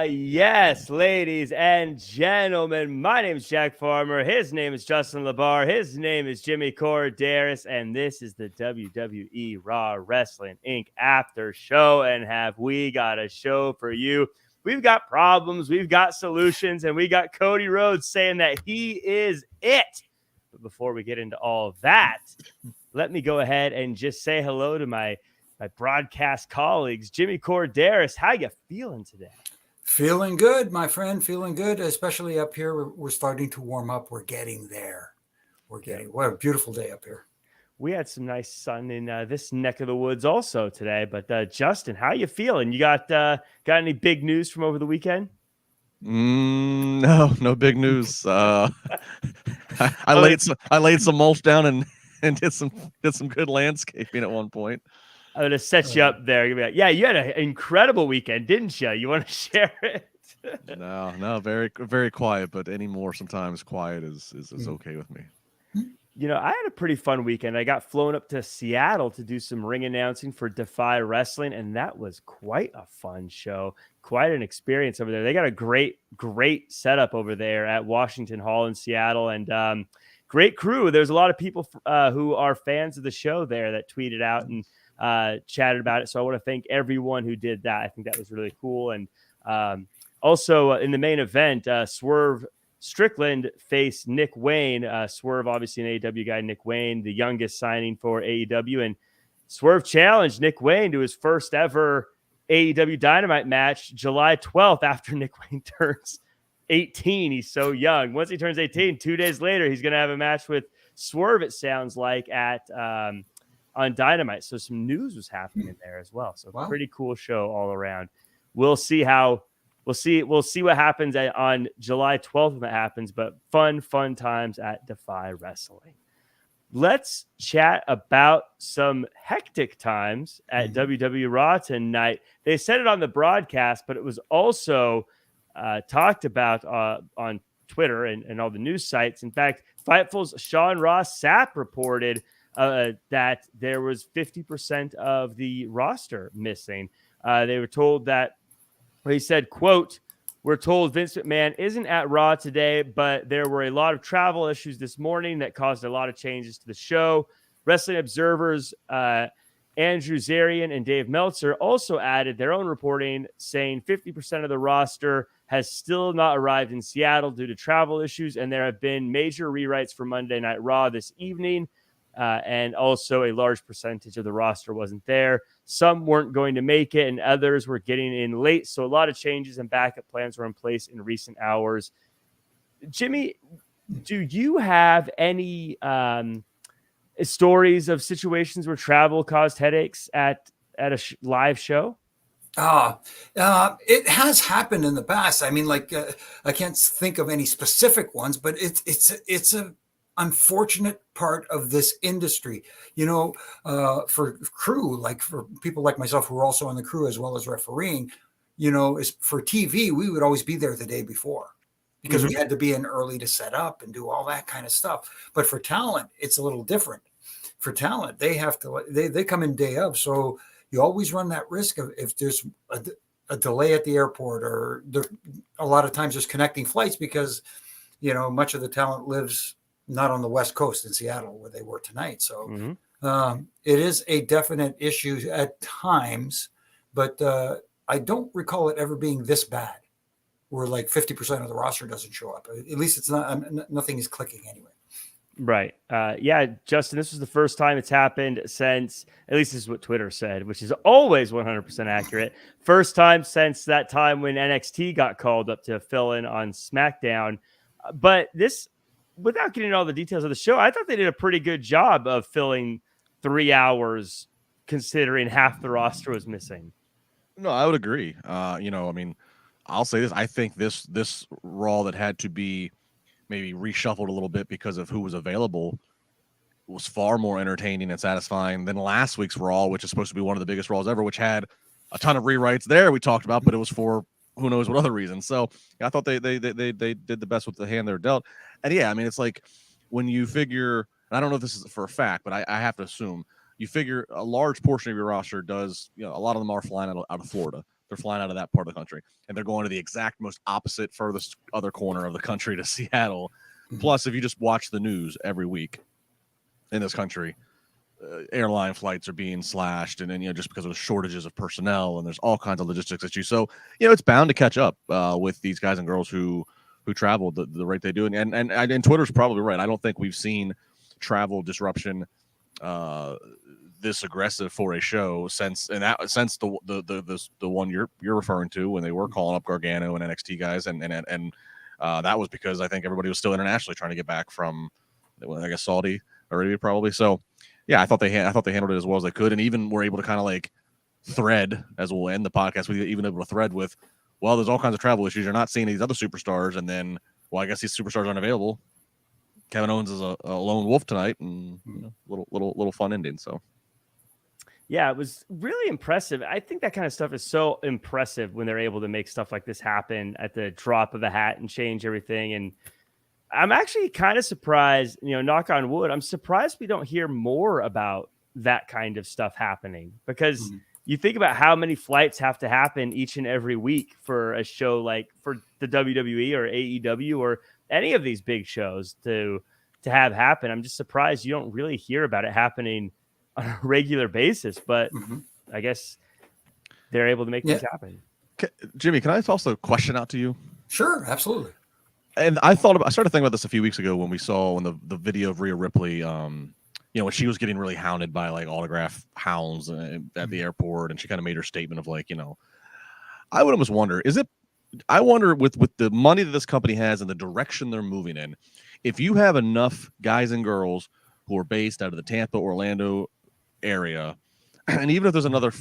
Yes, ladies and gentlemen, my name is Jack Farmer. His name is Justin LaBar. His name is Jimmy Korderas, and this is the WWE Raw Wrestling Inc. After Show. And have we got a show for you? We've got problems, we've got solutions, and we got Cody Rhodes saying that he is it. But before we get into all of that, let me go ahead and just say hello to my broadcast colleagues. Jimmy Korderas, how you feeling today? Feeling good, my friend. Feeling good, especially up here. We're starting to warm up. We're getting there. What a beautiful day up here. We had some nice sun in this neck of the woods also today. But Justin, how you feeling? You got any big news from over the weekend? No big news. I laid some mulch down and did some good landscaping at one point. I'm going to set you up there. Like, yeah, you had an incredible weekend, didn't you? You want to share it? No, very, very quiet, but anymore sometimes quiet is okay with me. You know, I had a pretty fun weekend. I got flown up to Seattle to do some ring announcing for Defy Wrestling, and that was quite a fun show, quite an experience over there. They got a great setup over there at Washington Hall in Seattle, and great crew. There's a lot of people who are fans of the show there that tweeted out and chatted about it. So I want to thank everyone who did that. I think that was really cool. And also in the main event, Swerve Strickland faced Nick Wayne. Swerve, obviously an AEW guy, Nick Wayne, the youngest signing for AEW. And Swerve challenged Nick Wayne to his first ever AEW Dynamite match July 12th after Nick Wayne turns 18. He's so young. Once he turns 18, 2 days later, he's going to have a match with Swerve, it sounds like, at on Dynamite. So some news was happening there as well. So Pretty cool show all around. We'll see what happens on July 12th when that happens, but fun times at Defy Wrestling. Let's chat about some hectic times at WWE Raw tonight. They said it on the broadcast, but it was also talked about on Twitter and all the news sites. In fact, Fightful's Sean Ross Sapp reported that there was 50% of the roster missing. They were told that, he said, quote, "We're told Vince McMahon isn't at Raw today, but there were a lot of travel issues this morning that caused a lot of changes to the show." Wrestling Observer's Andrew Zarian and Dave Meltzer also added their own reporting saying 50% of the roster has still not arrived in Seattle due to travel issues, and there have been major rewrites for Monday Night Raw this evening. And also a large percentage of the roster wasn't there. Some weren't going to make it, and others were getting in late. So a lot of changes and backup plans were in place in recent hours. Jimmy, do you have any stories of situations where travel caused headaches at a live show? It has happened in the past. I mean, I can't think of any specific ones, but it's a unfortunate part of this industry, for crew, like for people like myself who are also on the crew as well as refereeing, is for TV, we would always be there the day before because we had to be in early to set up and do all that kind of stuff. But for talent, it's a little different. For talent, they have to, they come in day of. So you always run that risk of if there's a delay at the airport or a lot of times there's connecting flights because, much of the talent lives not on the West Coast in Seattle where they were tonight. So it is a definite issue at times, but I don't recall it ever being this bad where like 50% of the roster doesn't show up. At least it's not, nothing is clicking anyway. Right. Yeah, Justin, this was the first time it's happened since, at least this is what Twitter said, which is always 100% accurate. First time since that time when NXT got called up to fill in on SmackDown. But this, without getting into all the details of the show, I thought they did a pretty good job of filling 3 hours considering half the roster was missing. No, I would agree. I mean, I'll say this. I think this Raw that had to be maybe reshuffled a little bit because of who was available was far more entertaining and satisfying than last week's Raw, which is supposed to be one of the biggest Raws ever, which had a ton of rewrites there we talked about, but it was for who knows what other reason. So I thought they did the best with the hand they're dealt. And yeah, I mean, it's like when you figure, and I don't know if this is for a fact, but I have to assume you figure a large portion of your roster does, a lot of them are flying out of Florida. They're flying out of that part of the country, and they're going to the exact most opposite, furthest other corner of the country to Seattle. Mm-hmm. Plus, if you just watch the news every week in this country, airline flights are being slashed, and then just because of shortages of personnel, and there's all kinds of logistics issues. So it's bound to catch up with these guys and girls who travel the rate they do. And Twitter's probably right. I don't think we've seen travel disruption this aggressive for a show since the one you're referring to, when they were calling up Gargano and NXT guys, and that was because I think everybody was still internationally trying to get back from, I guess, Saudi Arabia probably. So yeah, I thought they handled it as well as they could, and even were able to kind of like thread, as we'll end the podcast with, even able to thread with, well, there's all kinds of travel issues. You're not seeing these other superstars, and then, well, I guess these superstars aren't available. Kevin Owens is a lone wolf tonight, and little fun ending. So yeah, it was really impressive. I think that kind of stuff is so impressive when they're able to make stuff like this happen at the drop of a hat and change everything. And I'm actually kind of surprised, knock on wood, I'm surprised we don't hear more about that kind of stuff happening, because you think about how many flights have to happen each and every week for a show like for the WWE or AEW or any of these big shows to have happen. I'm just surprised you don't really hear about it happening on a regular basis, but I guess they're able to make things happen. Jimmy, can I toss a question out to you? Sure, absolutely. And I started thinking about this a few weeks ago when the video of Rhea Ripley, when she was getting really hounded by like autograph hounds at the airport, and she kind of made her statement of like, I would almost wonder, I wonder with the money that this company has and the direction they're moving in, if you have enough guys and girls who are based out of the Tampa, Orlando area, and even if there's another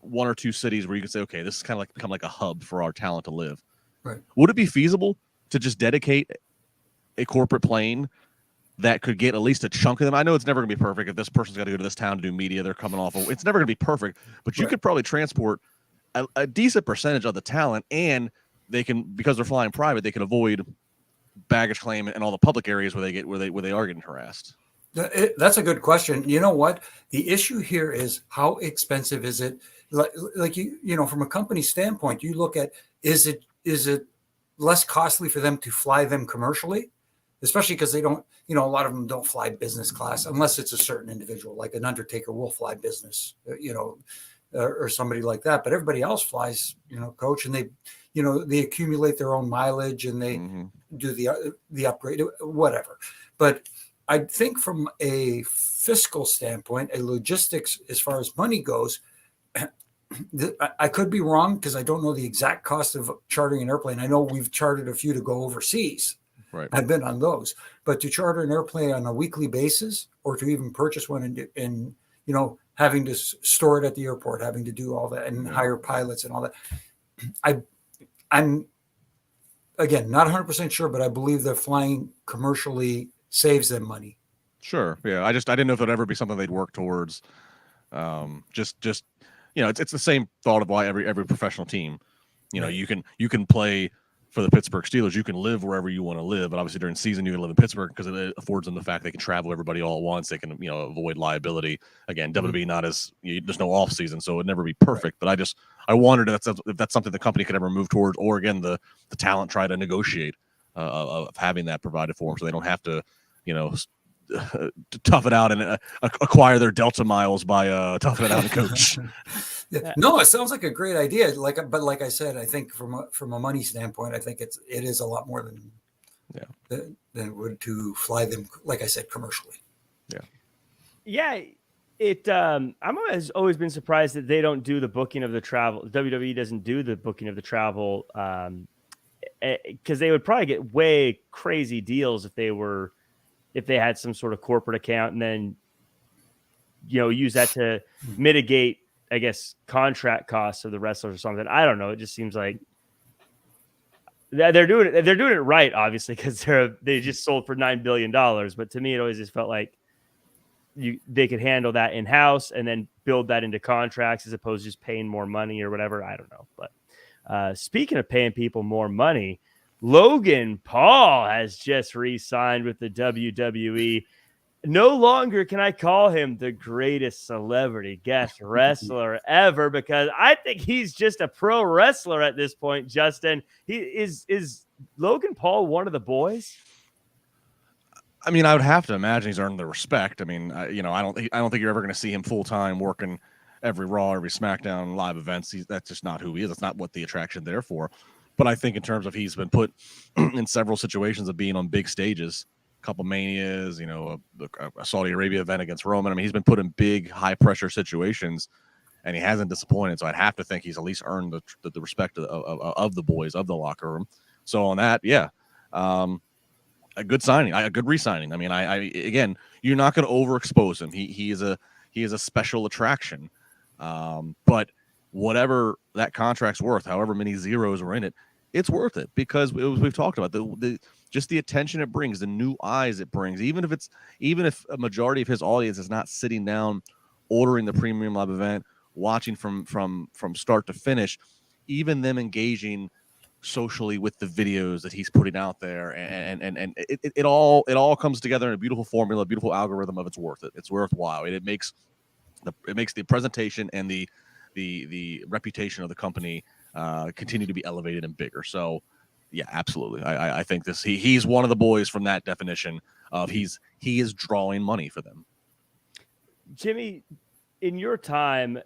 one or two cities where you can say, okay, this is kind of like become like a hub for our talent to live. Right. Would it be feasible to just dedicate a corporate plane that could get at least a chunk of them? I know it's never going to be perfect. If this person's got to go to this town to do media, they're coming off. It's never going to be perfect, but you could probably transport a decent percentage of the talent, and they can, because they're flying private, they can avoid baggage claim and all the public areas where they are getting harassed. That's a good question. You know what? The issue here is, how expensive is it? Like from a company standpoint, you look at, is it less costly for them to fly them commercially, especially because they don't, a lot of them don't fly business class unless it's a certain individual, like an Undertaker will fly business, or somebody like that. But everybody else flies, coach, and they accumulate their own mileage, and they do the upgrade, whatever. But I think from a fiscal standpoint, a logistics, as far as money goes, I could be wrong because I don't know the exact cost of chartering an airplane. I know we've chartered a few to go overseas. Right. I've been on those, but to charter an airplane on a weekly basis, or to even purchase one and having to store it at the airport, having to do all that and hire pilots and all that. I'm again, not 100% sure, but I believe that flying commercially saves them money. Sure. Yeah. I didn't know if it'd ever be something they'd work towards. It's the same thought of why every professional team, you can play for the Pittsburgh Steelers. You can live wherever you want to live, but obviously during season you can live in Pittsburgh because it affords them the fact they can travel everybody all at once. They can, avoid liability. Again, WWE there's no off season, so it'd never be perfect. But I wondered if that's something the company could ever move towards, or again, the talent try to negotiate of having that provided for them, so they don't have to, to tough it out and acquire their Delta miles by toughing it out and coach. No, it sounds like a great idea. But like I said, I think from a money standpoint, I think it is a lot more than it would to fly them, like I said, commercially. Yeah. I'm always been surprised that they don't do the booking of the travel. WWE doesn't do the booking of the travel, because they would probably get way crazy deals if they had some sort of corporate account, and then use that to mitigate, I guess, contract costs of the wrestlers or something. I don't know. It just seems like they're doing it. They're doing it right, obviously, because they just sold for $9 billion. But to me, it always just felt like they could handle that in house and then build that into contracts as opposed to just paying more money or whatever. I don't know. But speaking of paying people more money, Logan Paul has just re-signed with the WWE. No longer can I call him the greatest celebrity guest wrestler ever, because I think he's just a pro wrestler at this point. Justin, he is Logan Paul one of the boys? I mean, I would have to imagine he's earned the respect. I mean, I don't think you're ever going to see him full time working every Raw, every SmackDown live events. That's just not who he is. That's not what the attraction there for. But I think in terms of he's been put in several situations of being on big stages, a couple Manias, a Saudi Arabia event against Roman. I mean, he's been put in big, high pressure situations, and he hasn't disappointed. So I'd have to think he's at least earned the respect of the boys, of the locker room. So on that, yeah. A good signing, a good re-signing. I mean, I again, you're not going to overexpose him. He is a special attraction. But whatever that contract's worth, however many zeros were in it, it's worth it, because we've talked about just the attention it brings, the new eyes it brings. Even if a majority of his audience is not sitting down, ordering the premium live event, watching from start to finish, even them engaging socially with the videos that he's putting out there, and it all comes together in a beautiful formula, a beautiful algorithm of it's worth it. It's worthwhile. It makes the presentation and the reputation of the company continue to be elevated and bigger. So yeah, absolutely. I think he's one of the boys from that definition of he is drawing money for them. Jimmy, in your time,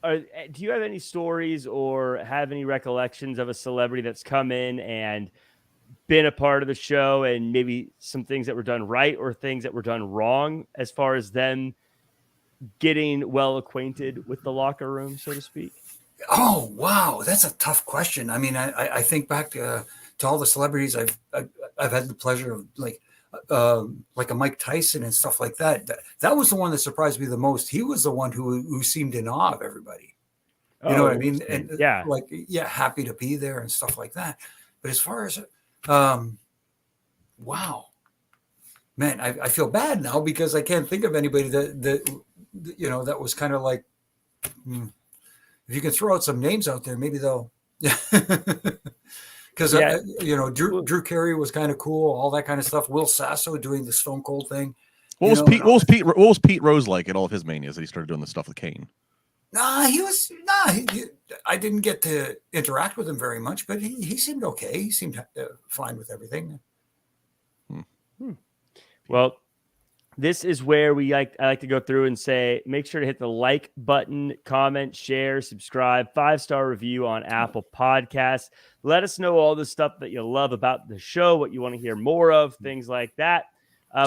do you have any stories or have any recollections of a celebrity that's come in and been a part of the show, and maybe some things that were done right or things that were done wrong as far as them getting well acquainted with the locker room, so to speak? Oh, wow. That's a tough question. I mean, I think back to all the celebrities I've had the pleasure of, like a Mike Tyson and stuff like that. That was the one that surprised me the most. He was the one who seemed in awe of everybody. You know what I mean? And yeah, happy to be there and stuff like that. But as far as, wow, man, I feel bad now because I can't think of anybody that was kind of like, if you can throw out some names out there, maybe they'll, because Drew Carey was kind of cool, all that kind of stuff. Will Sasso doing the Stone Cold thing. What was Pete Rose like at all of his manias that he started doing the stuff with Kane? I didn't get to interact with him very much, but he seemed okay. He seemed fine with everything. Well, this is where I like to go through and say, make sure to hit the like button, comment, share, subscribe, 5-star review on Apple Podcasts. Let us know all the stuff that you love about the show, what you want to hear more of, things like that.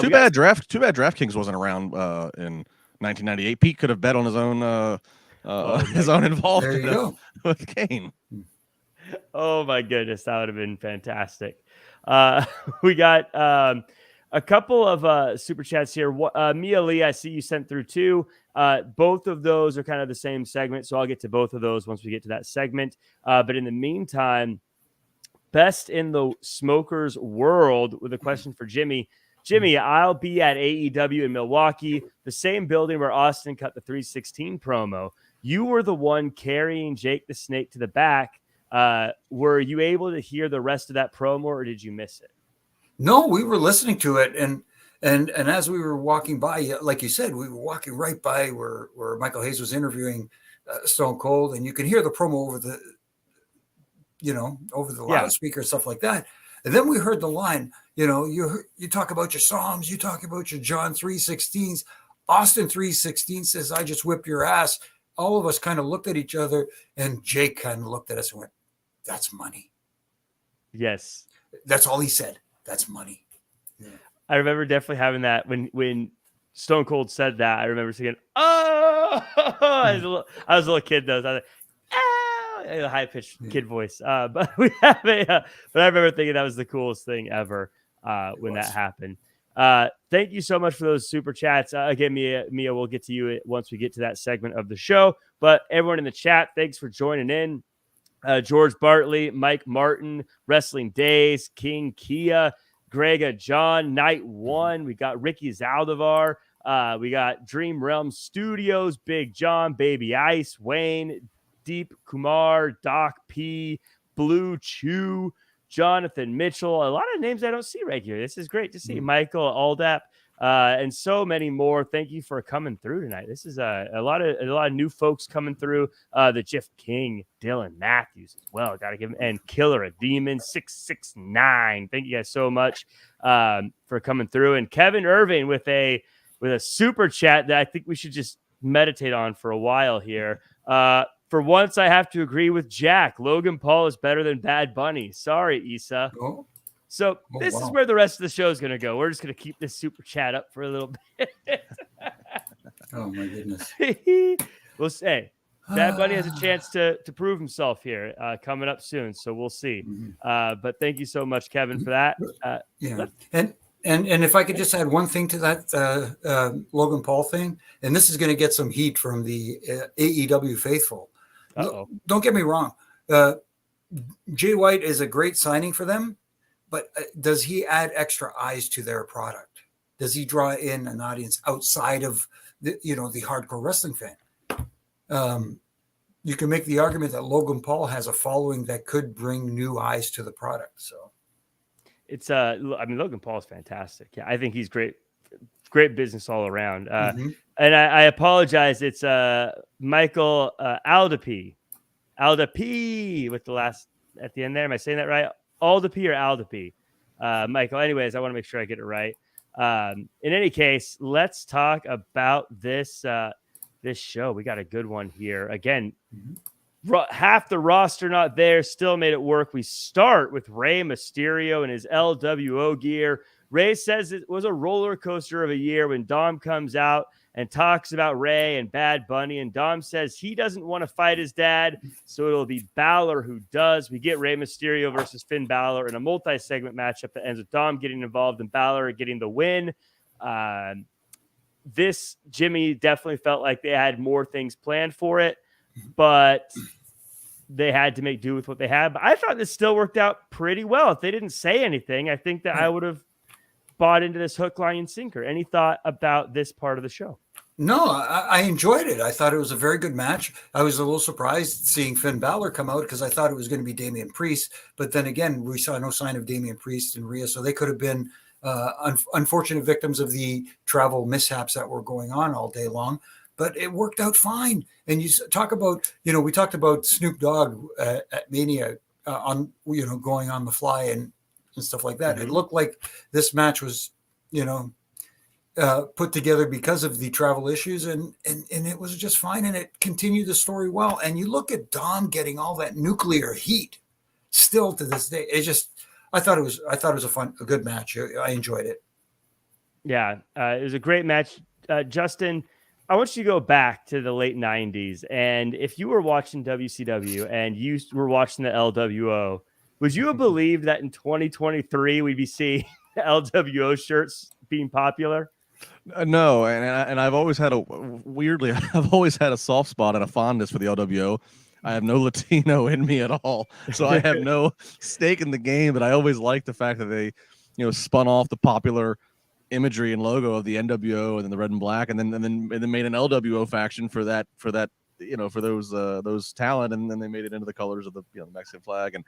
Too bad DraftKings wasn't around in 1998. Pete could have bet on his own own involvement with Kane. Oh my goodness, that would have been fantastic. We got a couple of super chats here. Mia Lee, I see you sent through two. Both of those are kind of the same segment, so I'll get to both of those once we get to that segment. But in the meantime, best in the smokers world with a question for Jimmy. Jimmy, I'll be at AEW in Milwaukee, the same building where Austin cut the 316 promo. You were the one carrying Jake the Snake to the back. Were you able to hear the rest of that promo, or did you miss it? No, we were listening to it, and as we were walking by, like you said, we were walking right by where Michael Hayes was interviewing Stone Cold, and you can hear the promo over the loudspeaker and stuff like that. And then we heard the line, you talk about your Psalms, you talk about your John 3:16s. Austin 3:16 says, "I just whipped your ass." All of us kind of looked at each other, and Jake kind of looked at us and went, "That's money." Yes. That's all he said. That's money. Yeah. I remember definitely having that when Stone Cold said that. I remember saying, "Oh!" I was a little kid though. So I was like, "Oh!" A high pitched kid voice. But we have but I remember thinking that was the coolest thing ever when that happened. Thank you so much for those super chats. Again, Mia, we'll get to you once we get to that segment of the show. But everyone in the chat, thanks for joining in. George Bartley, Mike Martin, Wrestling Days, King Kia, Grega John, Night One. We got Ricky Zaldivar. We got Dream Realm Studios, Big John, Baby Ice, Wayne, Deep Kumar, Doc P, Blue Chew, Jonathan Mitchell. A lot of names I don't see regularly. This is great to see. Michael Aldap, and so many more. Thank you for coming through tonight. This is a lot of new folks coming through. The Jeff King, Dylan Matthews as well. Got to give him, and Killer a Demon 669. Thank you guys so much for coming through. And Kevin Irving with a super chat that I think we should just meditate on for a while here. For once, I have to agree with Jack. Logan Paul is better than Bad Bunny. Sorry, Issa. Oh. So this is where the rest of the show is going to go. We're just going to keep this super chat up for a little bit. Oh, my goodness. We'll say Bad Bunny has a chance to prove himself here coming up soon. So we'll see. But thank you so much, Kevin, for that. Yeah. And if I could just add one thing to that Logan Paul thing, and this is going to get some heat from the AEW faithful. Don't get me wrong. Jay White is a great signing for them, but does he add extra eyes to their product? Does he draw in an audience outside of the hardcore wrestling fan? You can make the argument that Logan Paul has a following that could bring new eyes to the product. So it's Logan Paul is fantastic. Yeah, I think he's great business all around. And I apologize. It's Michael Aldapi with the last at the end there. Am I saying that right? Aldapi or Aldapi? Michael. Anyways, I want to make sure I get it right. In any case, let's talk about this show. We got a good one here. Again, half the roster not there, still made it work. We start with Rey Mysterio in his LWO gear. Rey says it was a roller coaster of a year when Dom comes out and talks about Rey and Bad Bunny. And Dom says he doesn't want to fight his dad, so it'll be Balor who does. We get Rey Mysterio versus Finn Balor in a multi-segment matchup that ends with Dom getting involved and Balor getting the win. This Jimmy definitely felt like they had more things planned for it, but they had to make do with what they had. But I thought this still worked out pretty well. If they didn't say anything, I think that I would have bought into this hook, line, and sinker. Any thought about this part of the show? No, I enjoyed it. I thought it was a very good match. I was a little surprised seeing Finn Balor come out because I thought it was going to be Damian Priest. But then again, we saw no sign of Damian Priest and Rhea, so they could have been unfortunate victims of the travel mishaps that were going on all day long. But it worked out fine. And you talk about, we talked about Snoop Dogg at Mania going on the fly and stuff like that. It looked like this match was, put together because of the travel issues, and it was just fine, and it continued the story well. And you look at Dom getting all that nuclear heat still to this day. I thought it was a good match. I enjoyed it. Yeah, it was a great match. Justin, I want you to go back to the late 90s, and if you were watching WCW and you were watching the LWO, would you have believed that in 2023 we'd be seeing LWO shirts being popular? No, and I've always had I've always had a soft spot and a fondness for the LWO. I have no Latino in me at all, so I have no stake in the game. But I always liked the fact that they, spun off the popular imagery and logo of the NWO and then the red and black, and then made an LWO faction for that. For those talent, and then they made it into the colors of the Mexican flag, and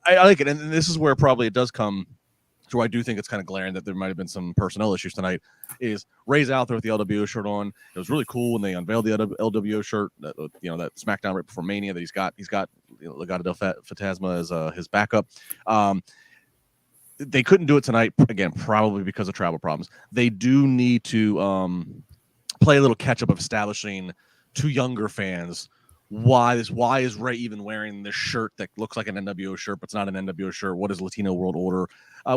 I like it. And this is where probably it does come to where I do think it's kind of glaring that there might have been some personnel issues tonight. Is Ray's out there with the LWO shirt on? It was really cool when they unveiled the LWO shirt. That SmackDown right before Mania that he's got Legado del Fantasma as his backup. They couldn't do it tonight again, probably because of travel problems. They do need to play a little catch up of establishing to younger fans why is Ray even wearing this shirt that looks like an NWO shirt but it's not an NWO shirt? What is Latino World Order?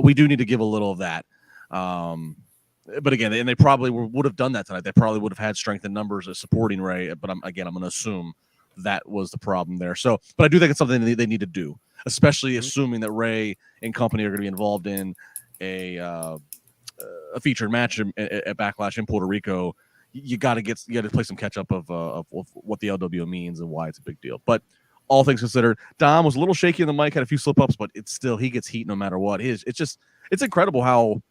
We do need to give a little of that. But again, and they probably would have done that tonight. They probably would have had strength in numbers as supporting Ray. But I'm going to assume that was the problem there. So, but I do think it's something they need to do, especially assuming that Ray and company are going to be involved in a featured match at Backlash in Puerto Rico. You got to play some catch up of what the LWO means and why it's a big deal. But all things considered, Dom was a little shaky in the mic, had a few slip ups, but it's still, he gets heat no matter what. It's incredible how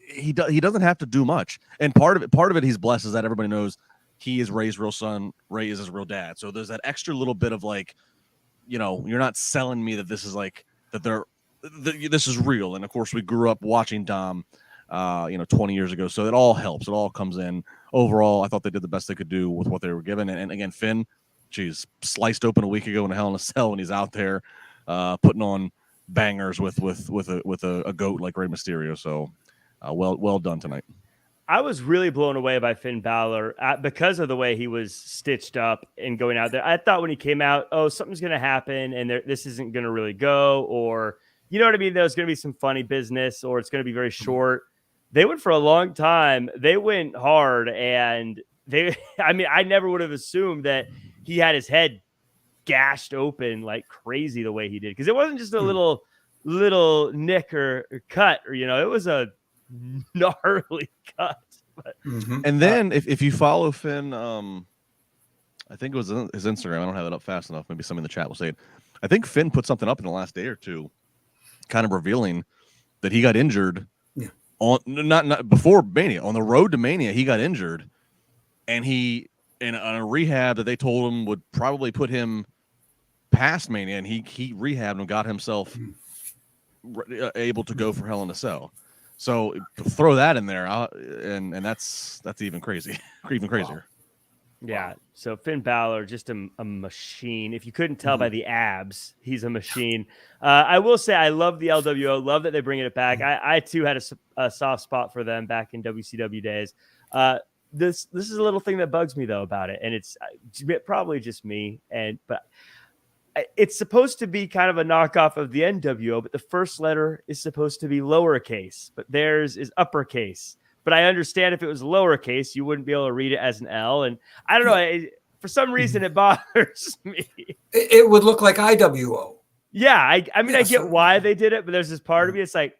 he doesn't have to do much. And part of it he's blessed is that everybody knows he is Ray's real son. Ray is his real dad. So there's that extra little bit of you're not selling me that this is this is real. And of course we grew up watching Dom 20 years ago. So it all helps. It all comes in. Overall, I thought they did the best they could do with what they were given. And again, Finn, geez, sliced open a week ago in a Hell in a Cell when he's out there putting on bangers with a goat like Rey Mysterio. So well done tonight. I was really blown away by Finn Balor because of the way he was stitched up and going out there. I thought when he came out, oh, something's going to happen and this isn't going to really go, or, you know what I mean? There's going to be some funny business, or it's going to be very short. They went for a long time. They went hard, and I never would have assumed that he had his head gashed open like crazy the way he did. Because it wasn't just a little nick or cut, or, it was a gnarly cut. But, and then if you follow Finn, I think it was his Instagram. I don't have it up fast enough. Maybe somebody in the chat will say it. I think Finn put something up in the last day or two, kind of revealing that he got injured on not before Mania. On the road to Mania, he got injured, and he in a rehab that they told him would probably put him past Mania, and he rehabbed and got himself able to go for Hell in a Cell. So throw that in there, and that's even crazy, even crazier. Wow. Yeah. So Finn Balor, just a machine. If you couldn't tell by the abs, he's a machine. I will say I love the LWO. Love that they're bringing it back. I too had a soft spot for them back in WCW days. This is a little thing that bugs me though about it, and it's probably just me. But it's supposed to be kind of a knockoff of the NWO, but the first letter is supposed to be lowercase, but theirs is uppercase. But I understand if it was lowercase, you wouldn't be able to read it as an L. And I don't know, for some reason it bothers me. It would look like IWO. Yeah, I get why they did it, but there's this part of me, it's like,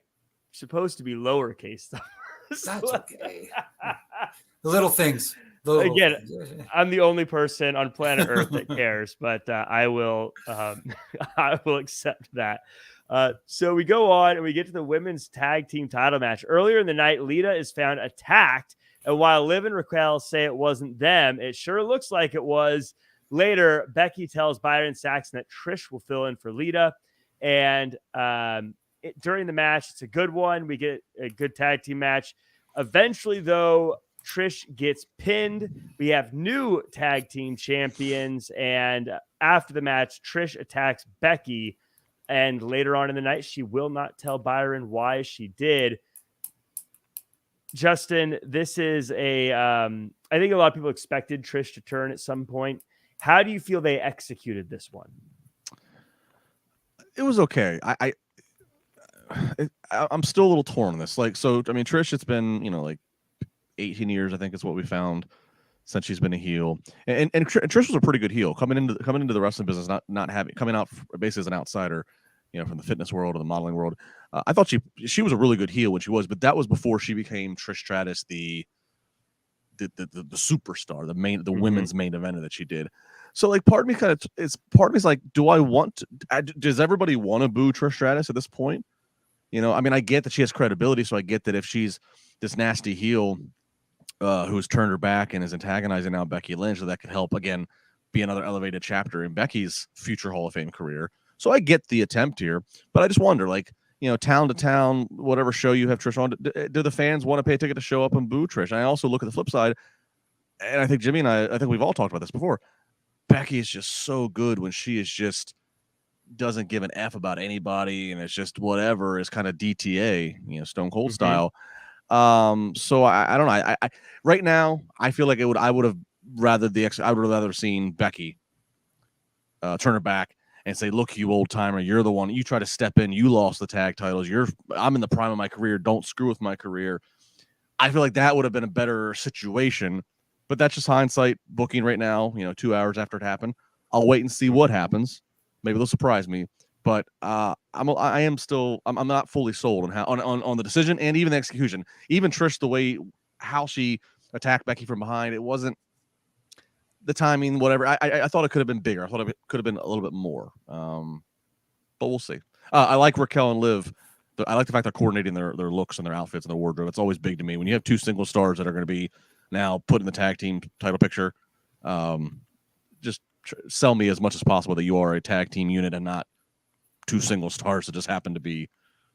supposed to be lowercase. That's okay. Little things. Again, I'm the only person on planet Earth that cares, but I will accept that. So we go on and we get to the women's tag team title match. Earlier in the night, Lita is found attacked, and while Liv and Raquel say it wasn't them, it sure looks like it was. Later, Becky tells Byron Saxton that Trish will fill in for Lita, and during the match, it's a good one. We get a good tag team match. Eventually, though, Trish gets pinned. We have new tag team champions, and after the match, Trish attacks Becky, and later on in the night, she will not tell Byron why she did. Justin, this is I think a lot of people expected Trish to turn at some point. How do you feel they executed this one? It was okay. I'm still a little torn on this. Trish, it's been, 18 years, I think is what we found since she's been a heel. And Trish was a pretty good heel coming into the wrestling business, coming out basically as an outsider, from the fitness world or the modeling world. I thought she was a really good heel when she was, but that was before she became Trish Stratus, the superstar, the women's main eventer that she did. So part of me's like, does everybody want to boo Trish Stratus at this point? I get that she has credibility, so I get that if she's this nasty heel who's turned her back and is antagonizing now Becky Lynch, so that could help again be another elevated chapter in Becky's future Hall of Fame career. So I get the attempt here, but I just wonder, town to town, whatever show you have Trish on, do the fans want to pay a ticket to show up and boo Trish? And I also look at the flip side, and I think Jimmy and I think we've all talked about this before. Becky is just so good when she is just doesn't give an F about anybody, and it's just whatever is kind of DTA, Stone Cold style. So I don't know. I right now I feel like I would have rather seen Becky turn her back and say, look, you old timer, you're the one, you try to step in, you lost the tag titles, I'm in the prime of my career, don't screw with my career. I feel like that would have been a better situation, but that's just hindsight booking right now, 2 hours after it happened. I'll wait and see what happens. Maybe they'll surprise me, but I'm not fully sold on how on the decision and even the execution. Even Trish, how she attacked Becky from behind, it wasn't the timing, whatever. I thought it could have been bigger. I thought it could have been a little bit more. But we'll see. I like Raquel and Liv. I like the fact they're coordinating their looks and their outfits and their wardrobe. It's always big to me when you have two single stars that are going to be now put in the tag team title picture. Just sell me as much as possible that you are a tag team unit and not two single stars that just happen to be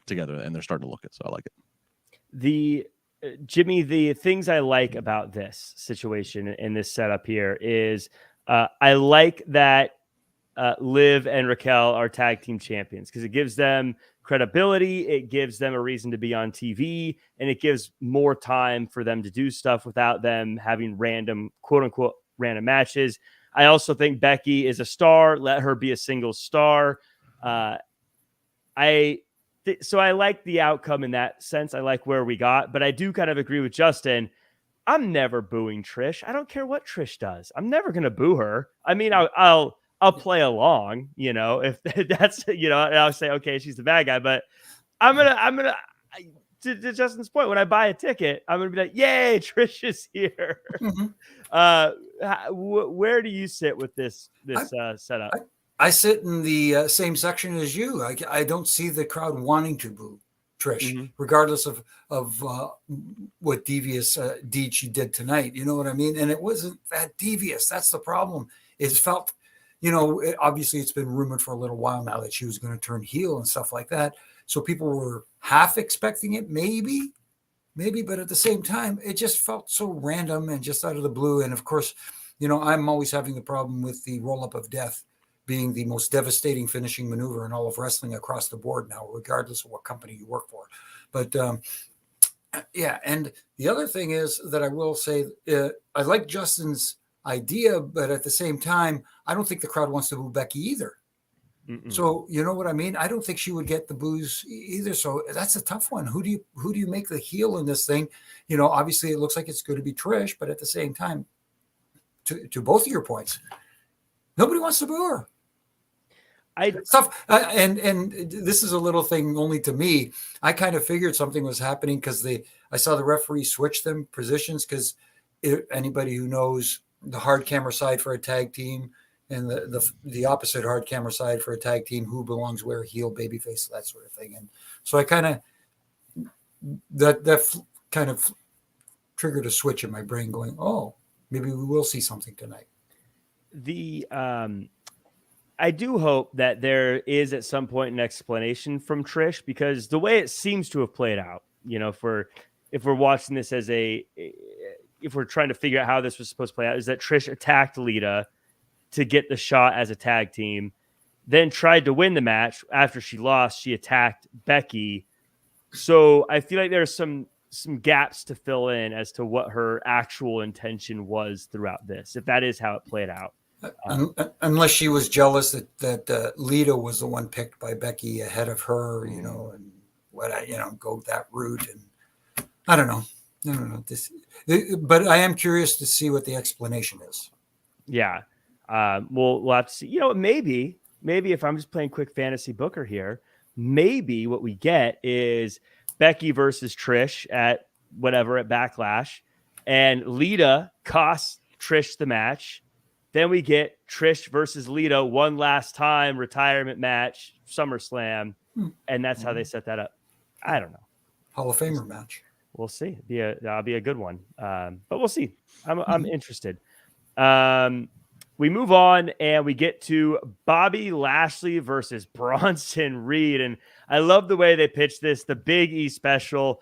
together, and they're starting to look it. So I like it. Jimmy, the things I like about this situation and this setup here is I like that Liv and Raquel are tag team champions because it gives them credibility. It gives them a reason to be on TV, and it gives more time for them to do stuff without them having random, quote unquote, random matches. I also think Becky is a star. Let her be a single star. So I like the outcome in that sense. I like where we got, but I do kind of agree with Justin. I'm never booing Trish. I don't care what Trish does. I'm never going to boo her. I mean, I'll play along, if that's, and I'll say, okay, she's the bad guy, but I'm going to Justin's point, when I buy a ticket, I'm going to be like, yay, Trish is here. Where do you sit with this setup? I sit in the same section as you. I don't see the crowd wanting to boo Trish, regardless of what devious deed she did tonight. You know what I mean? And it wasn't that devious. That's the problem. It felt, obviously it's been rumored for a little while now that she was going to turn heel and stuff like that. So people were half expecting it, maybe, but at the same time, it just felt so random and just out of the blue. And of course, I'm always having the problem with the roll-up of death being the most devastating finishing maneuver in all of wrestling across the board now, regardless of what company you work for. But yeah, and the other thing is that I will say, I like Justin's idea, but at the same time, I don't think the crowd wants to boo Becky either. So you know what I mean? I don't think she would get the boos either. So that's a tough one. Who do you make the heel in this thing? Obviously it looks like it's going to be Trish, but at the same time, to both of your points, nobody wants to boo her. Tough. And this is a little thing only to me. I kind of figured something was happening because I saw the referee switch them positions because anybody who knows the hard camera side for a tag team and the opposite hard camera side for a tag team, who belongs where, heel, babyface, that sort of thing. And so I kind of that kind of triggered a switch in my brain going, oh, maybe we will see something tonight. I do hope that there is at some point an explanation from Trish, because the way it seems to have played out, if we're watching this if we're trying to figure out how this was supposed to play out, is that Trish attacked Lita to get the shot as a tag team, then tried to win the match. After she lost, she attacked Becky. So I feel like there's some gaps to fill in as to what her actual intention was throughout this, if that is how it played out. Unless she was jealous that Lita was the one picked by Becky ahead of her, and go that route. And I don't know. But I am curious to see what the explanation is. Yeah. We'll have to see. Maybe if I'm just playing quick fantasy booker here, maybe what we get is Becky versus Trish at Backlash, and Lita costs Trish the match. Then we get Trish versus Lita one last time, retirement match, SummerSlam, and that's how they set that up. I don't know. Hall of Famer match. We'll see. That'll be a good one. But we'll see. I'm interested. We move on and we get to Bobby Lashley versus Bronson Reed. And I love the way they pitched this, the Big E special,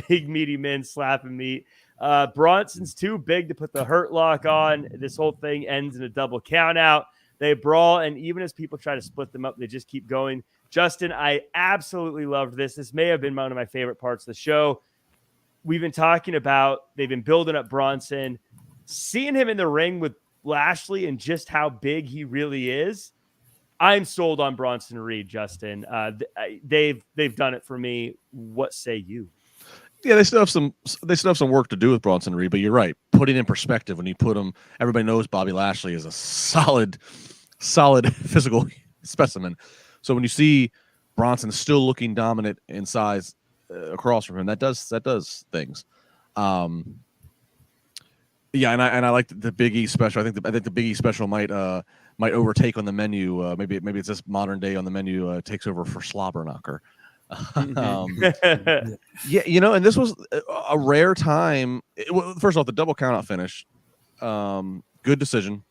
big meaty men slapping meat. Bronson's too big to put the hurt lock on. This whole thing ends in a double count out. They brawl, and even as people try to split them up, they just keep going. Justin, I absolutely loved this. This may have been one of my favorite parts of the show. We've been talking about, they've been building up Bronson. Seeing him in the ring with Lashley and just how big he really is, I'm sold on Bronson Reed, Justin. They've done it for me. What say you? Yeah, they still have some work to do with Bronson Reed, but you're right. Put it in perspective when you put him. Everybody knows Bobby Lashley is a solid physical specimen. So when you see Bronson still looking dominant in size across from him, that does things. Yeah, and I like the Big E special. I think the Big E special might overtake on the menu. Maybe it's this modern day on the menu takes over for Slobber Knocker. Yeah, and this was a rare time. First off, the double countout finish, good decision.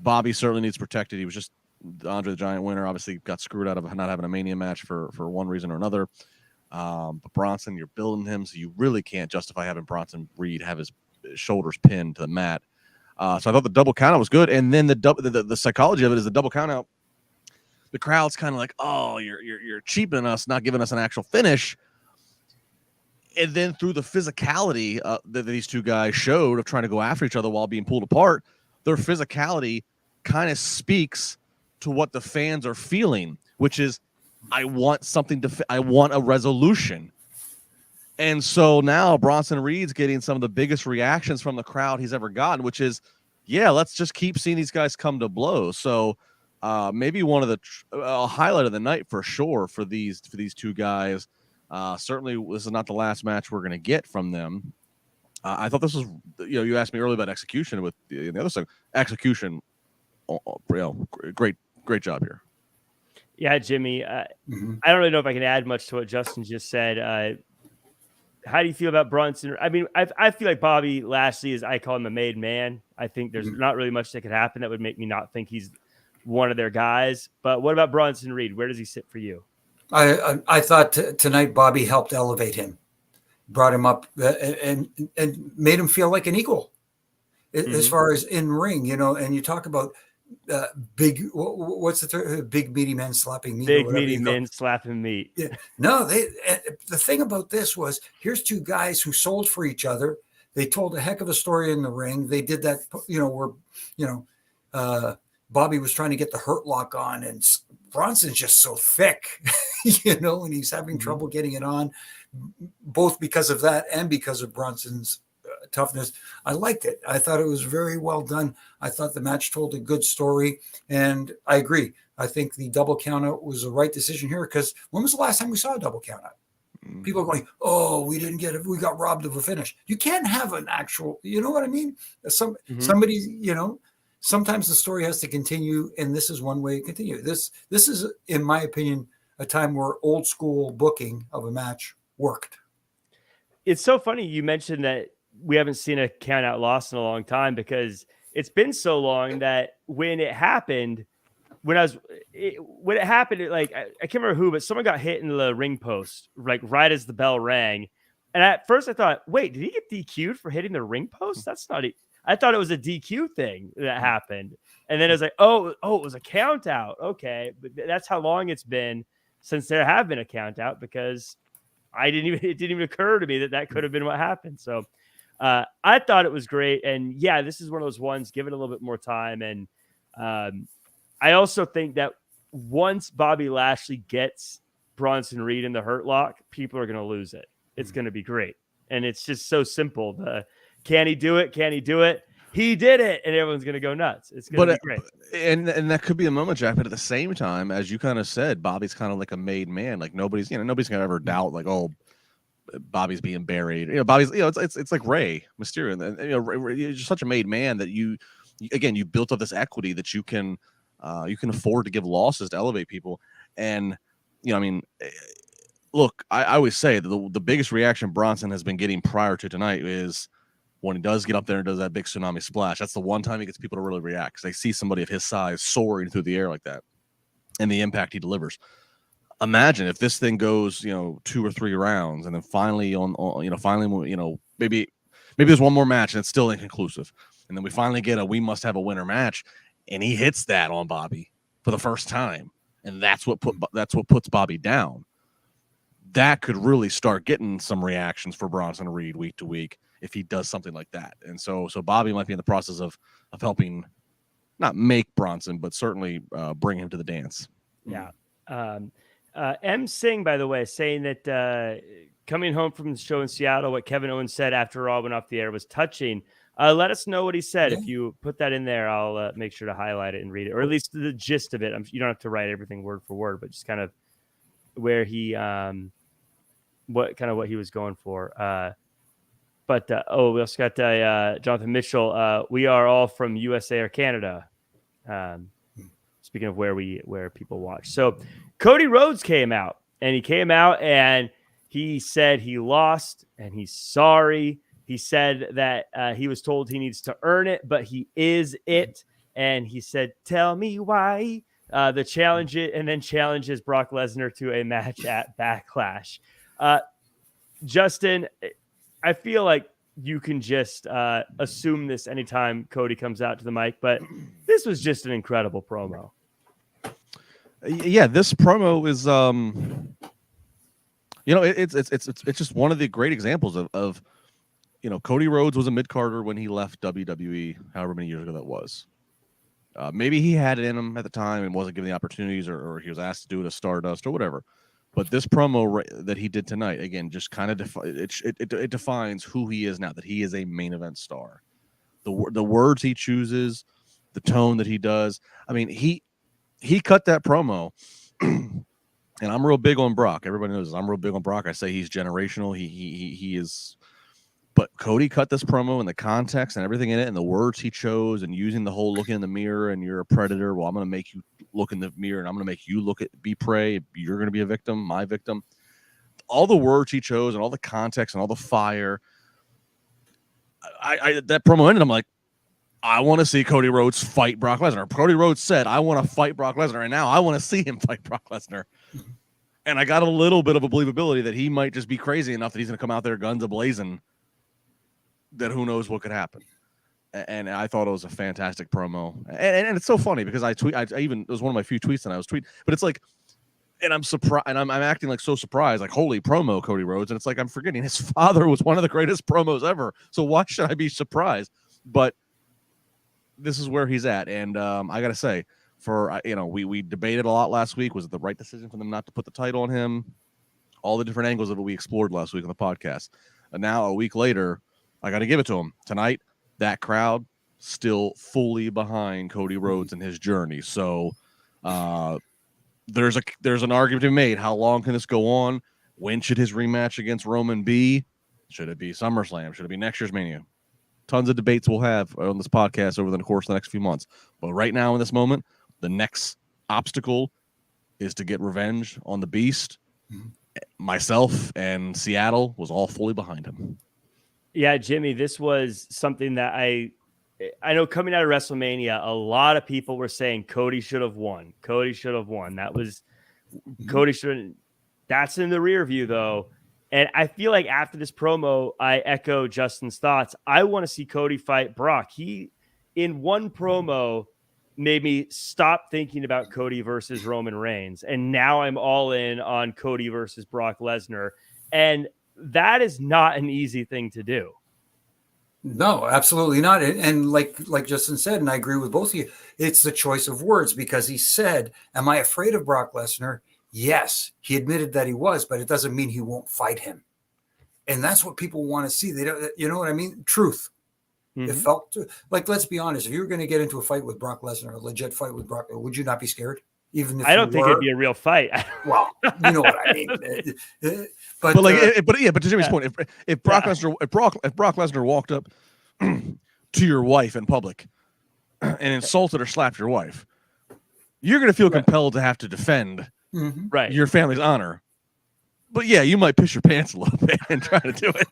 Bobby certainly needs protected. He was just the Andre the Giant winner. Obviously, got screwed out of not having a Mania match for one reason or another. But Bronson, you're building him, so you really can't justify having Bronson Reed have his shoulders pinned to the mat. So I thought the double countout was good, and then the psychology of it is the double countout. The crowd's kind of like, oh, you're cheaping us, not giving us an actual finish. And then through the physicality that these two guys showed of trying to go after each other while being pulled apart, their physicality kind of speaks to what the fans are feeling, which is, I want something I want a resolution. And so now Bronson Reed's getting some of the biggest reactions from the crowd he's ever gotten, which is, yeah, let's just keep seeing these guys come to blows. So maybe one of the highlight of the night for sure for these two guys. Certainly, this is not the last match we're going to get from them. I thought this was, you asked me earlier about execution with the other side. Execution, great job here. Yeah, Jimmy. I don't really know if I can add much to what Justin just said. How do you feel about Bronson? I mean, I feel like Bobby Lashley is, I call him a made man. I think there's not really much that could happen that would make me not think he's one of their guys. But what about Bronson Reed? Where does he sit for you? I thought tonight Bobby helped elevate him, brought him up, and made him feel like an equal as far as in ring, and you talk about big, what's the term? Big meaty men slapping meat. Big meaty men slapping meat. Yeah. No, the thing about this was, here's two guys who sold for each other. They told a heck of a story in the ring. They did that, where Bobby was trying to get the hurt lock on, and Bronson's just so thick, and he's having trouble getting it on, both because of that and because of Bronson's toughness. I liked it. I thought it was very well done. I thought the match told a good story, and I agree. I think the double countout was the right decision here, because when was the last time we saw a double countout? People are going, oh, we didn't get it. We got robbed of a finish. You can't have an actual, you know what I mean? Somebody, sometimes the story has to continue, and this is one way to continue. This is, in my opinion, a time where old school booking of a match worked. It's so funny you mentioned that we haven't seen a count out loss in a long time, because it's been so long that when it happened, I can't remember who, but someone got hit in the ring post, like right as the bell rang. And at first I thought, wait, did he get DQ'd for hitting the ring post? That's not it. I thought it was a DQ thing that happened. And then it was like, oh, it was a count out. Okay. But that's how long it's been since there have been a count out, because it didn't even occur to me that could have been what happened. So I thought it was great. And yeah, this is one of those ones, give it a little bit more time. And I also think that once Bobby Lashley gets Bronson Reed in the hurt lock, people are going to lose it. It's going to be great. And it's just so simple. Can he do it? Can he do it? He did it. And everyone's going to go nuts. It's going to be great. And that could be a moment, Jack. But at the same time, as you kind of said, Bobby's kind of like a made man. Like nobody's going to ever doubt, like, oh, Bobby's being buried. Bobby's, it's like Rey Mysterio. And you're just such a made man that you built up this equity that you can afford to give losses to elevate people. And, look, I always say that the biggest reaction Bronson has been getting prior to tonight is when he does get up there and does that big tsunami splash. That's the one time he gets people to really react, because they see somebody of his size soaring through the air like that and the impact he delivers. Imagine if this thing goes, 2 or 3 rounds, and then finally maybe there's one more match and it's still inconclusive. And then we finally get we must have a winner match, and he hits that on Bobby for the first time. And that's what puts Bobby down. That could really start getting some reactions for Bronson Reed week to week if he does something like that. And so Bobby might be in the process of helping not make Bronson, but certainly bring him to the dance. Yeah. M. Singh, by the way, saying that coming home from the show in Seattle, what Kevin Owens said after Raw went off the air was touching. Let us know what he said. If you put that in there, I'll make sure to highlight it and read it, or at least the gist of it. You don't have to write everything word for word, but just kind of where he, what he was going for. But we also got Jonathan Mitchell. We are all from USA or Canada. Speaking of where people watch. So Cody Rhodes came out, and he said he lost and he's sorry. He said that he was told he needs to earn it, but he is it. And he said, tell me why. The challenge it, and then challenges Brock Lesnar to a match at Backlash. Justin, I feel like you can just assume this anytime Cody comes out to the mic, but this was just an incredible promo. Yeah, this promo is it's just one of the great examples of Cody Rhodes was a mid-carder when he left WWE, however many years ago that was. Maybe he had it in him at the time and wasn't given the opportunities, or he was asked to do it at Stardust or whatever. But this promo that he did tonight, again, just kind of it defines who he is now, that he is a main event star. The words he chooses, the tone that he does. I mean, he cut that promo, and I'm real big on Brock. Everybody knows this. I'm real big on Brock. I say he's generational. He is. But Cody cut this promo and the context and everything in it and the words he chose and using the whole looking in the mirror and you're a predator. Well, I'm going to make you look in the mirror and I'm going to make you be prey. You're going to be a victim, my victim. All the words he chose and all the context and all the fire. That promo ended. I'm like, I want to see Cody Rhodes fight Brock Lesnar. Cody Rhodes said, I want to fight Brock Lesnar. And now I want to see him fight Brock Lesnar. And I got a little bit of a believability that he might just be crazy enough that he's going to come out there guns a-blazing, that who knows what could happen. And I thought it was a fantastic promo. And it's so funny because I even, it was one of my few tweets that I was tweeting, but it's like, and I'm surprised, and I'm acting like so surprised, like, holy promo, Cody Rhodes. And it's like, I'm forgetting his father was one of the greatest promos ever. So why should I be surprised? But this is where he's at. And I got to say, we debated a lot last week. Was it the right decision for them not to put the title on him? All the different angles of it we explored last week on the podcast. And now a week later, I got to give it to him. Tonight, that crowd still fully behind Cody Rhodes and his journey. So there's an argument to be made. How long can this go on? When should his rematch against Roman be? Should it be SummerSlam? Should it be next year's Mania? Tons of debates we'll have on this podcast over the course of the next few months. But right now in this moment, the next obstacle is to get revenge on the Beast. Myself and Seattle was all fully behind him. Yeah, Jimmy, this was something that I know coming out of WrestleMania, a lot of people were saying Cody should have won. Cody should have won. Cody should. That's in the rear view, though. And I feel like after this promo, I echo Justin's thoughts. I want to see Cody fight Brock. He, in one promo, made me stop thinking about Cody versus Roman Reigns. And now I'm all in on Cody versus Brock Lesnar. And that is not an easy thing to do. No, absolutely not. And like Justin said, and I agree with both of you, it's the choice of words, because he said, am I afraid of Brock Lesnar? Yes, he admitted that he was, but it doesn't mean he won't fight him. And that's what people want to see. They don't, you know what I mean? Truth. It felt like, let's be honest, if you were going to get into a fight with Brock Lesnar, a legit fight with Brock, would you not be scared? Even if I don't think it'd be a real fight. Well, you know what I mean. But to Jimmy's point, if Brock Lesnar walked up to your wife in public and insulted or slapped your wife, you're going to feel compelled to have to defend your family's honor. But yeah, you might piss your pants a little bit and try to do it.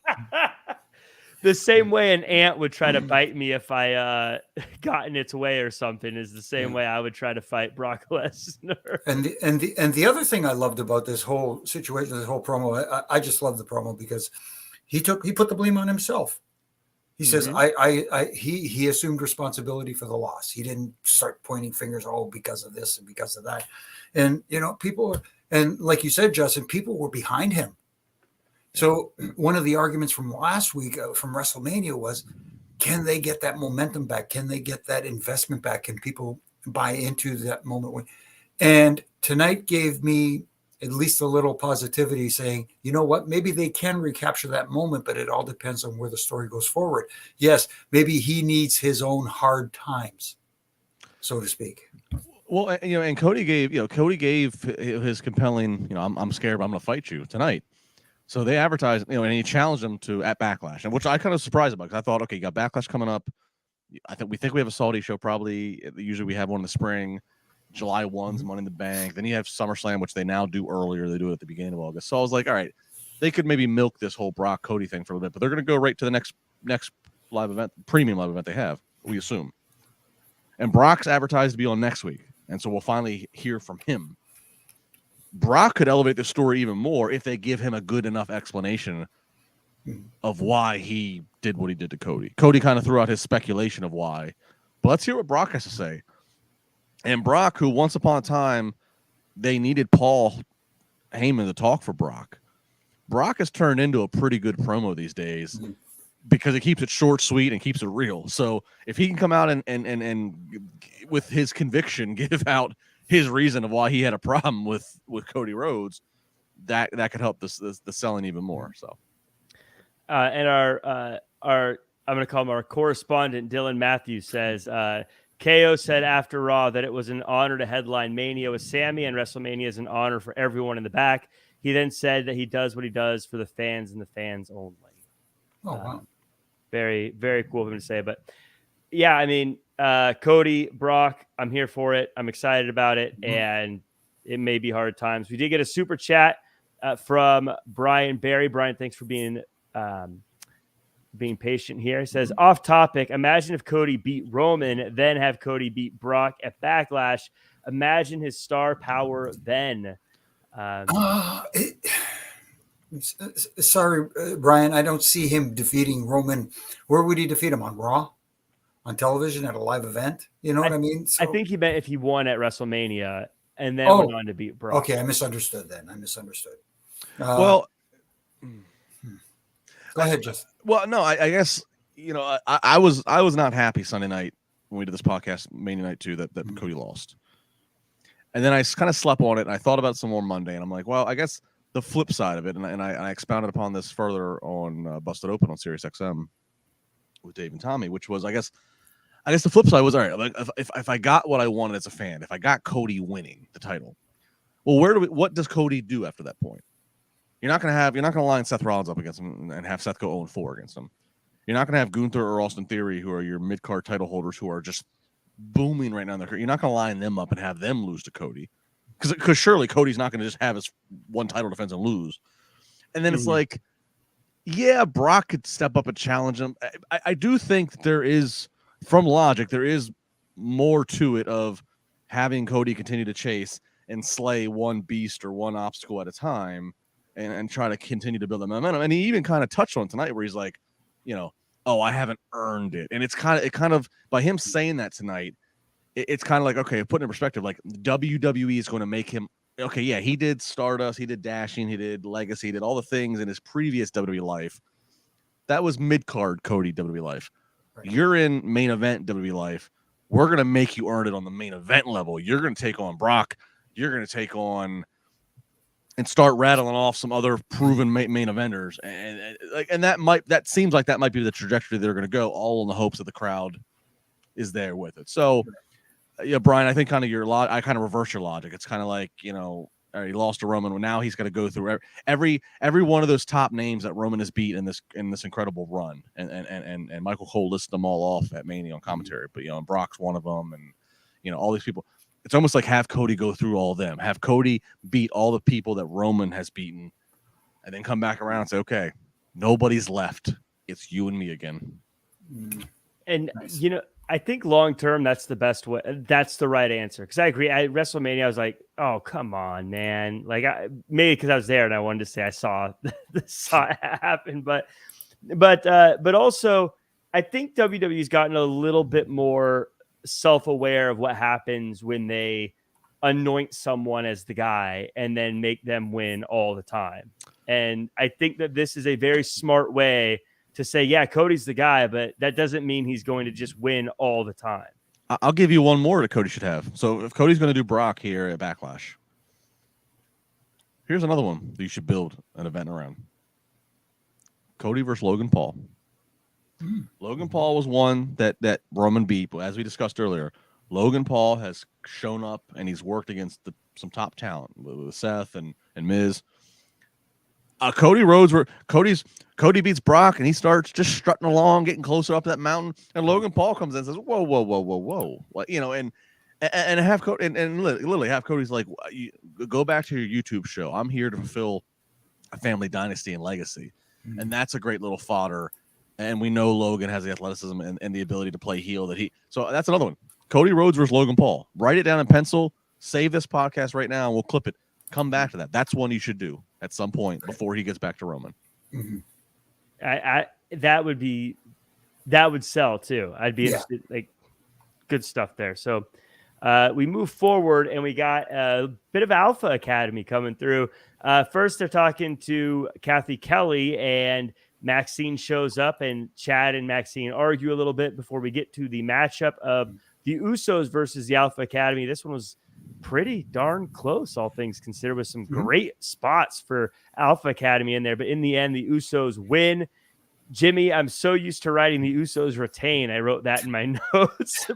The same way an ant would try to bite me if I got in its way or something is the same way I would try to fight Brock Lesnar. And the other thing I loved about this whole situation, this whole promo, I just love the promo because he put the blame on himself. He says, he assumed responsibility for the loss. He didn't start pointing fingers, because of this and because of that. And, people, and like you said, Justin, people were behind him. So one of the arguments from last week from WrestleMania was, can they get that momentum back? Can they get that investment back? Can people buy into that moment? And tonight gave me at least a little positivity, saying, you know what, maybe they can recapture that moment, but it all depends on where the story goes forward. Yes, maybe he needs his own hard times, so to speak. Well, and Cody gave his compelling, I'm scared, but I'm going to fight you tonight. So they advertised, and he challenged him at Backlash, and which I kind of surprised about, because I thought, okay, you got Backlash coming up. We think we have a Saudi show probably. Usually we have one in the spring. July 1's Money in the Bank. Then you have SummerSlam, which they now do earlier. They do it at the beginning of August. So I was like, all right, they could maybe milk this whole Brock Cody thing for a little bit, but they're going to go right to the next live event, premium live event they have, we assume. And Brock's advertised to be on next week, and so we'll finally hear from him. Brock could elevate the story even more if they give him a good enough explanation of why he did what he did to Cody. Cody kind of threw out his speculation of why, but let's hear what Brock has to say. And Brock, who once upon a time they needed Paul Heyman to talk for Brock. Brock has turned into a pretty good promo these days because it keeps it short, sweet, and keeps it real. So if he can come out and with his conviction give out his reason of why he had a problem with Cody Rhodes, that could help the selling even more. So, and our I'm going to call him our correspondent Dylan Matthews says KO said after Raw that it was an honor to headline Mania with Sammy, and WrestleMania is an honor for everyone in the back. He then said that he does what he does for the fans and the fans only. Oh, wow. Very, very cool of him to say. But yeah, I mean, Cody, Brock, I'm here for it. I'm excited about it. And it may be hard times. We did get a super chat from Brian Barry. Brian, thanks for being patient here. He says, off topic, imagine if Cody beat Roman, then have Cody beat Brock at Backlash. Imagine his star power then. Sorry, Brian, I don't see him defeating Roman. Where would he defeat him? On Raw? On television at a live event? You know what I mean? So, I think he meant if he won at WrestleMania and then went on to beat Brock. Okay, I misunderstood then. Well, go ahead, Justin. Well, no, I guess, you know, I was not happy Sunday night when we did this podcast, Mania Night 2, that Cody lost. And then I kind of slept on it, and I thought about it some more Monday, and I'm like, well, I guess the flip side of it, and I expounded upon this further on Busted Open on SiriusXM with Dave and Tommy, which was, I guess the flip side was, all right, like if I got what I wanted as a fan, if I got Cody winning the title, well, what does Cody do after that point? You're not gonna line Seth Rollins up against him and have Seth go 0-4 against him. You're not gonna have Gunther or Austin Theory, who are your mid-card title holders, who are just booming right now in their career. You're not gonna line them up and have them lose to Cody, because surely Cody's not gonna just have his one title defense and lose. And then it's like, yeah, Brock could step up and challenge him. I do think there is, from logic, there is more to it of having Cody continue to chase and slay one beast or one obstacle at a time. And try to continue to build that momentum. And he even kind of touched on tonight where he's like, you know, oh, I haven't earned it. And it's kind of by him saying that tonight, it's kind of like, okay, put in perspective, like WWE is going to make him, okay, yeah, he did Stardust, he did Dashing, he did Legacy, he did all the things in his previous WWE life. That was mid-card Cody WWE life. Right. You're in main event WWE life. We're going to make you earn it on the main event level. You're going to take on Brock. You're going to take on and start rattling off some other proven main eventers, and that seems like that might be the trajectory they're going to go, all in the hopes that the crowd is there with it. So, yeah, Brian, I think kind of I kind of reverse your logic. It's kind of like, you know, he lost to Roman, well, now he's going to go through every one of those top names that Roman has beat in this incredible run, and Michael Cole listed them all off at Mania on commentary, but you know, and Brock's one of them, and you know, all these people. It's almost like have Cody go through all of them. Have Cody beat all the people that Roman has beaten, and then come back around and say, okay, nobody's left. It's you and me again. And, you know, I think long-term, that's the best way. That's the right answer. Because I agree. At WrestleMania, I was like, oh, come on, man. Like, maybe because I was there and I wanted to say I saw it happen. But also, I think WWE's gotten a little bit more self-aware of what happens when they anoint someone as the guy and then make them win all the time. And I think that this is a very smart way to say, yeah, Cody's the guy, but that doesn't mean he's going to just win all the time. I'll give you one more that Cody should have. So if Cody's going to do Brock here at Backlash, here's another one that you should build an event around. Cody versus Logan Paul. Logan Paul was one that Roman beat, but as we discussed earlier, Logan Paul has shown up and he's worked against some top talent with Seth and Miz. Cody Rhodes, Cody beats Brock and he starts just strutting along, getting closer up that mountain, and Logan Paul comes in and says, "Whoa, whoa, whoa, whoa, whoa!" You know, and have Cody and literally have Cody's like, "Go back to your YouTube show. I'm here to fulfill a family dynasty and legacy," and that's a great little fodder. And we know Logan has the athleticism and the ability to play heel so that's another one. Cody Rhodes versus Logan Paul. Write it down in pencil. Save this podcast right now and we'll clip it. Come back to that. That's one you should do at some point before he gets back to Roman. That would sell too. I'd be interested. Like, good stuff there. So we move forward, and we got a bit of Alpha Academy coming through. First, they're talking to Kathy Kelly, and Maxine shows up, and Chad and Maxine argue a little bit before we get to the matchup of the Usos versus the Alpha Academy. This one was pretty darn close, all things considered, with some great spots for Alpha Academy in there. But in the end, the Usos win. Jimmy, I'm so used to writing the Usos retain. I wrote that in my notes,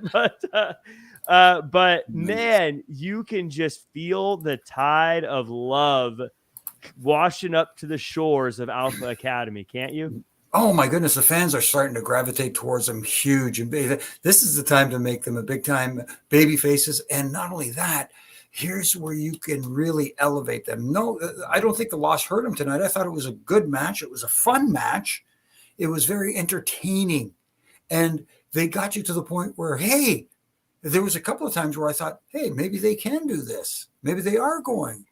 but man, you can just feel the tide of love washing up to the shores of Alpha Academy, can't you? Oh my goodness, the fans are starting to gravitate towards them huge. And this is the time to make them a big time baby faces. And not only that, here's where you can really elevate them. No, I don't think the loss hurt them tonight. I thought it was a good match. It was a fun match. It was very entertaining. And they got you to the point where, hey, there was a couple of times where I thought, hey, maybe they can do this. Maybe they are going.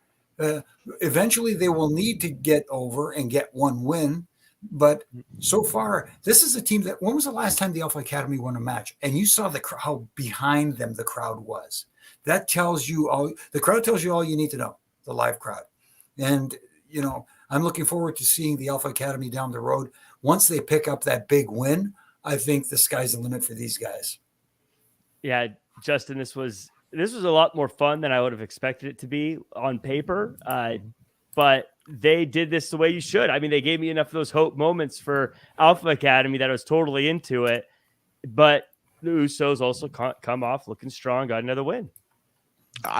Eventually, they will need to get over and get one win. But so far, this is a team that, when was the last time the Alpha Academy won a match? And you saw how behind them the crowd was. That tells you all, the crowd tells you all you need to know, the live crowd. And, you know, I'm looking forward to seeing the Alpha Academy down the road. Once they pick up that big win, I think the sky's the limit for these guys. Yeah, Justin, this was a lot more fun than I would have expected it to be on paper. But they did this the way you should. I mean, they gave me enough of those hope moments for Alpha Academy that I was totally into it. But the Usos also come off looking strong, got another win.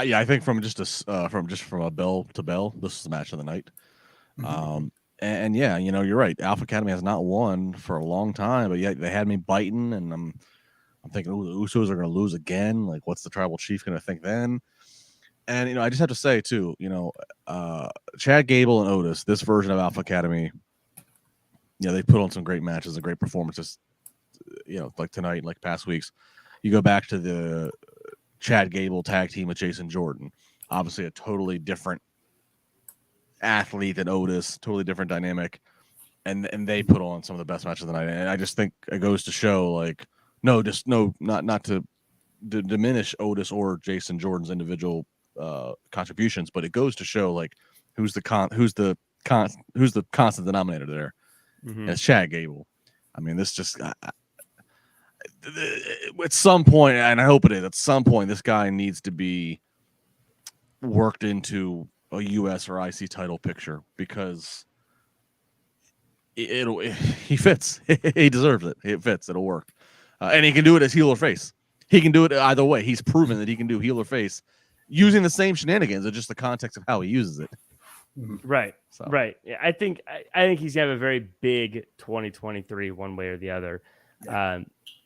Yeah, I think from a bell to bell, this is the match of the night. And yeah, you know, you're right. Alpha Academy has not won for a long time, but yet they had me biting, and I'm thinking, oh, the Usos are going to lose again. Like, what's the tribal chief going to think then? And, you know, I just have to say, too, you know, Chad Gable and Otis, this version of Alpha Academy, you know, they put on some great matches and great performances, you know, like tonight, like past weeks. You go back to the Chad Gable tag team with Jason Jordan, obviously a totally different athlete than Otis, totally different dynamic. And they put on some of the best matches of the night. And I just think it goes to show, like, not to diminish Otis or Jason Jordan's individual contributions, but it goes to show, like, who's the constant denominator there. And it's Chad Gable. I mean, this just at some point, and I hope it is, at some point, this guy needs to be worked into a US or IC title picture, because he fits. He deserves it. It fits. It'll work. And he can do it as heel or face. He can do it either way. He's proven that he can do heel or face using the same shenanigans, or just the context of how he uses it. Right. So. Right. Yeah, I think he's gonna have a very big 2023, one way or the other. Yeah.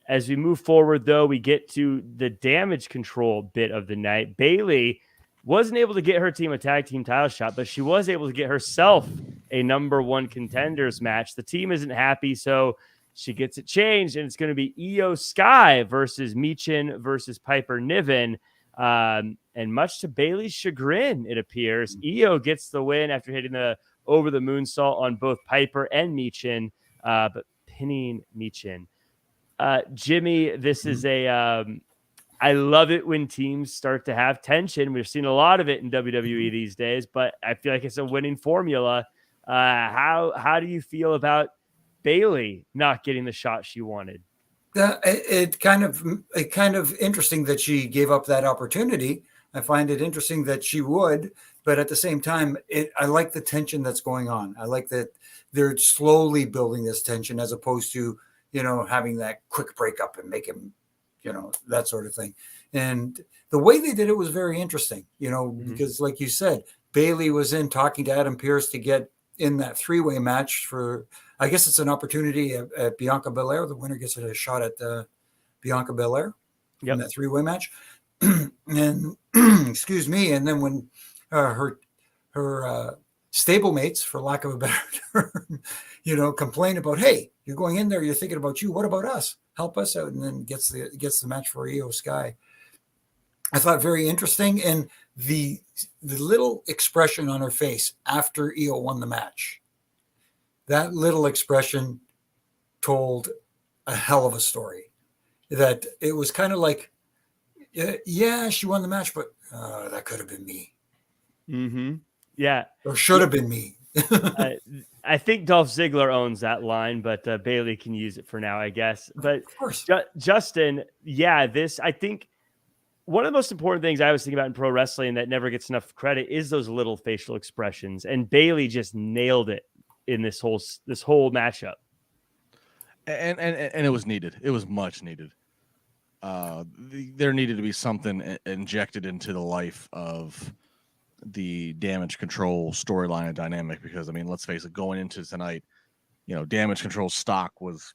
As we move forward, though, we get to the damage control bit of the night. Bayley wasn't able to get her team a tag team title shot, but she was able to get herself a number one contenders match. The team isn't happy, so she gets it changed, and it's going to be Io Sky versus Michin versus Piper Niven. And much to Bayley's chagrin, it appears, Io gets the win after hitting the over the moonsault on both Piper and Michin, but pinning Michin. Jimmy, this is I love it when teams start to have tension. We've seen a lot of it in WWE these days, but I feel like it's a winning formula. How do you feel about Bayley not getting the shot she wanted? It kind of interesting that she gave up that opportunity. I find it interesting that she would, but at the same time, I like the tension that's going on. I like that they're slowly building this tension, as opposed to, you know, having that quick breakup and make him, you know, that sort of thing. And the way they did it was very interesting, you know, because like you said, Bayley was in talking to Adam Pearce to get in that three-way match for, I guess it's an opportunity at Bianca Belair. The winner gets a shot at Bianca Belair in that three-way match. And excuse me. And then when her stablemates, for lack of a better term, you know, complain about, hey, you're going in there, you're thinking about you. What about us? Help us out. And then gets the match for Io Sky. I thought very interesting. And the little expression on her face after Io won the match, that little expression told a hell of a story. That it was kind of like, yeah, she won the match, but that could have been me. Mm-hmm. Yeah. Or should have been me. I think Dolph Ziggler owns that line, but Bayley can use it for now, I guess. But of course, Justin, yeah, I think one of the most important things I was thinking about in pro wrestling that never gets enough credit is those little facial expressions. And Bayley just nailed it in this whole matchup. And it was needed. It was much needed. There needed to be something injected into the life of the Damage Control storyline and dynamic, because I mean, let's face it, going into tonight, Damage Control stock was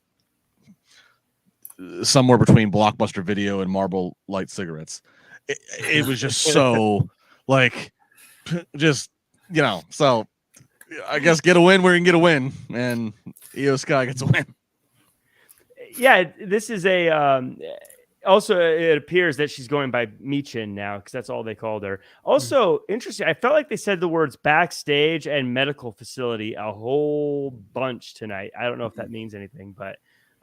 somewhere between Blockbuster Video and Marlboro Light cigarettes. It was just so like, just so I guess get a win where you can get a win, and Io Sky gets a win. Yeah, this is also, it appears that she's going by Michin now because that's all they called her. Also, interesting. I felt like they said the words backstage and medical facility a whole bunch tonight. I don't know if that means anything, but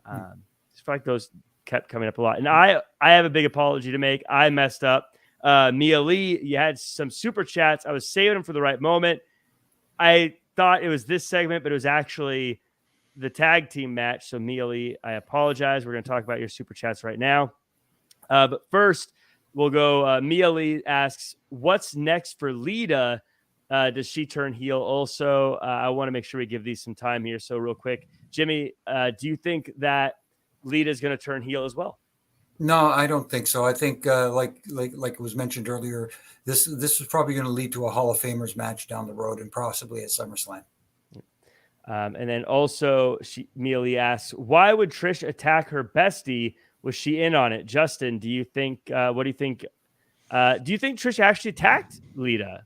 I feel like those kept coming up a lot. And I have a big apology to make. I messed up. Mia Lee, you had some super chats. I was saving them for the right moment. I thought it was this segment, but it was actually the tag team match. So Mia Lee, I apologize. We're going to talk about your super chats right now. But first, we'll go. Mia Lee asks, what's next for Lita? Does she turn heel also? I want to make sure we give these some time here. So real quick, Jimmy, do you think that Lita is going to turn heel as well? No, I don't think so. I think like it was mentioned earlier, this is probably going to lead to a Hall of Famers match down the road and possibly at SummerSlam. And then also, Mia Lee asks, why would Trish attack her bestie? Was she in on it? Justin, do you think? What do you think? Do you think Trish actually attacked Lita?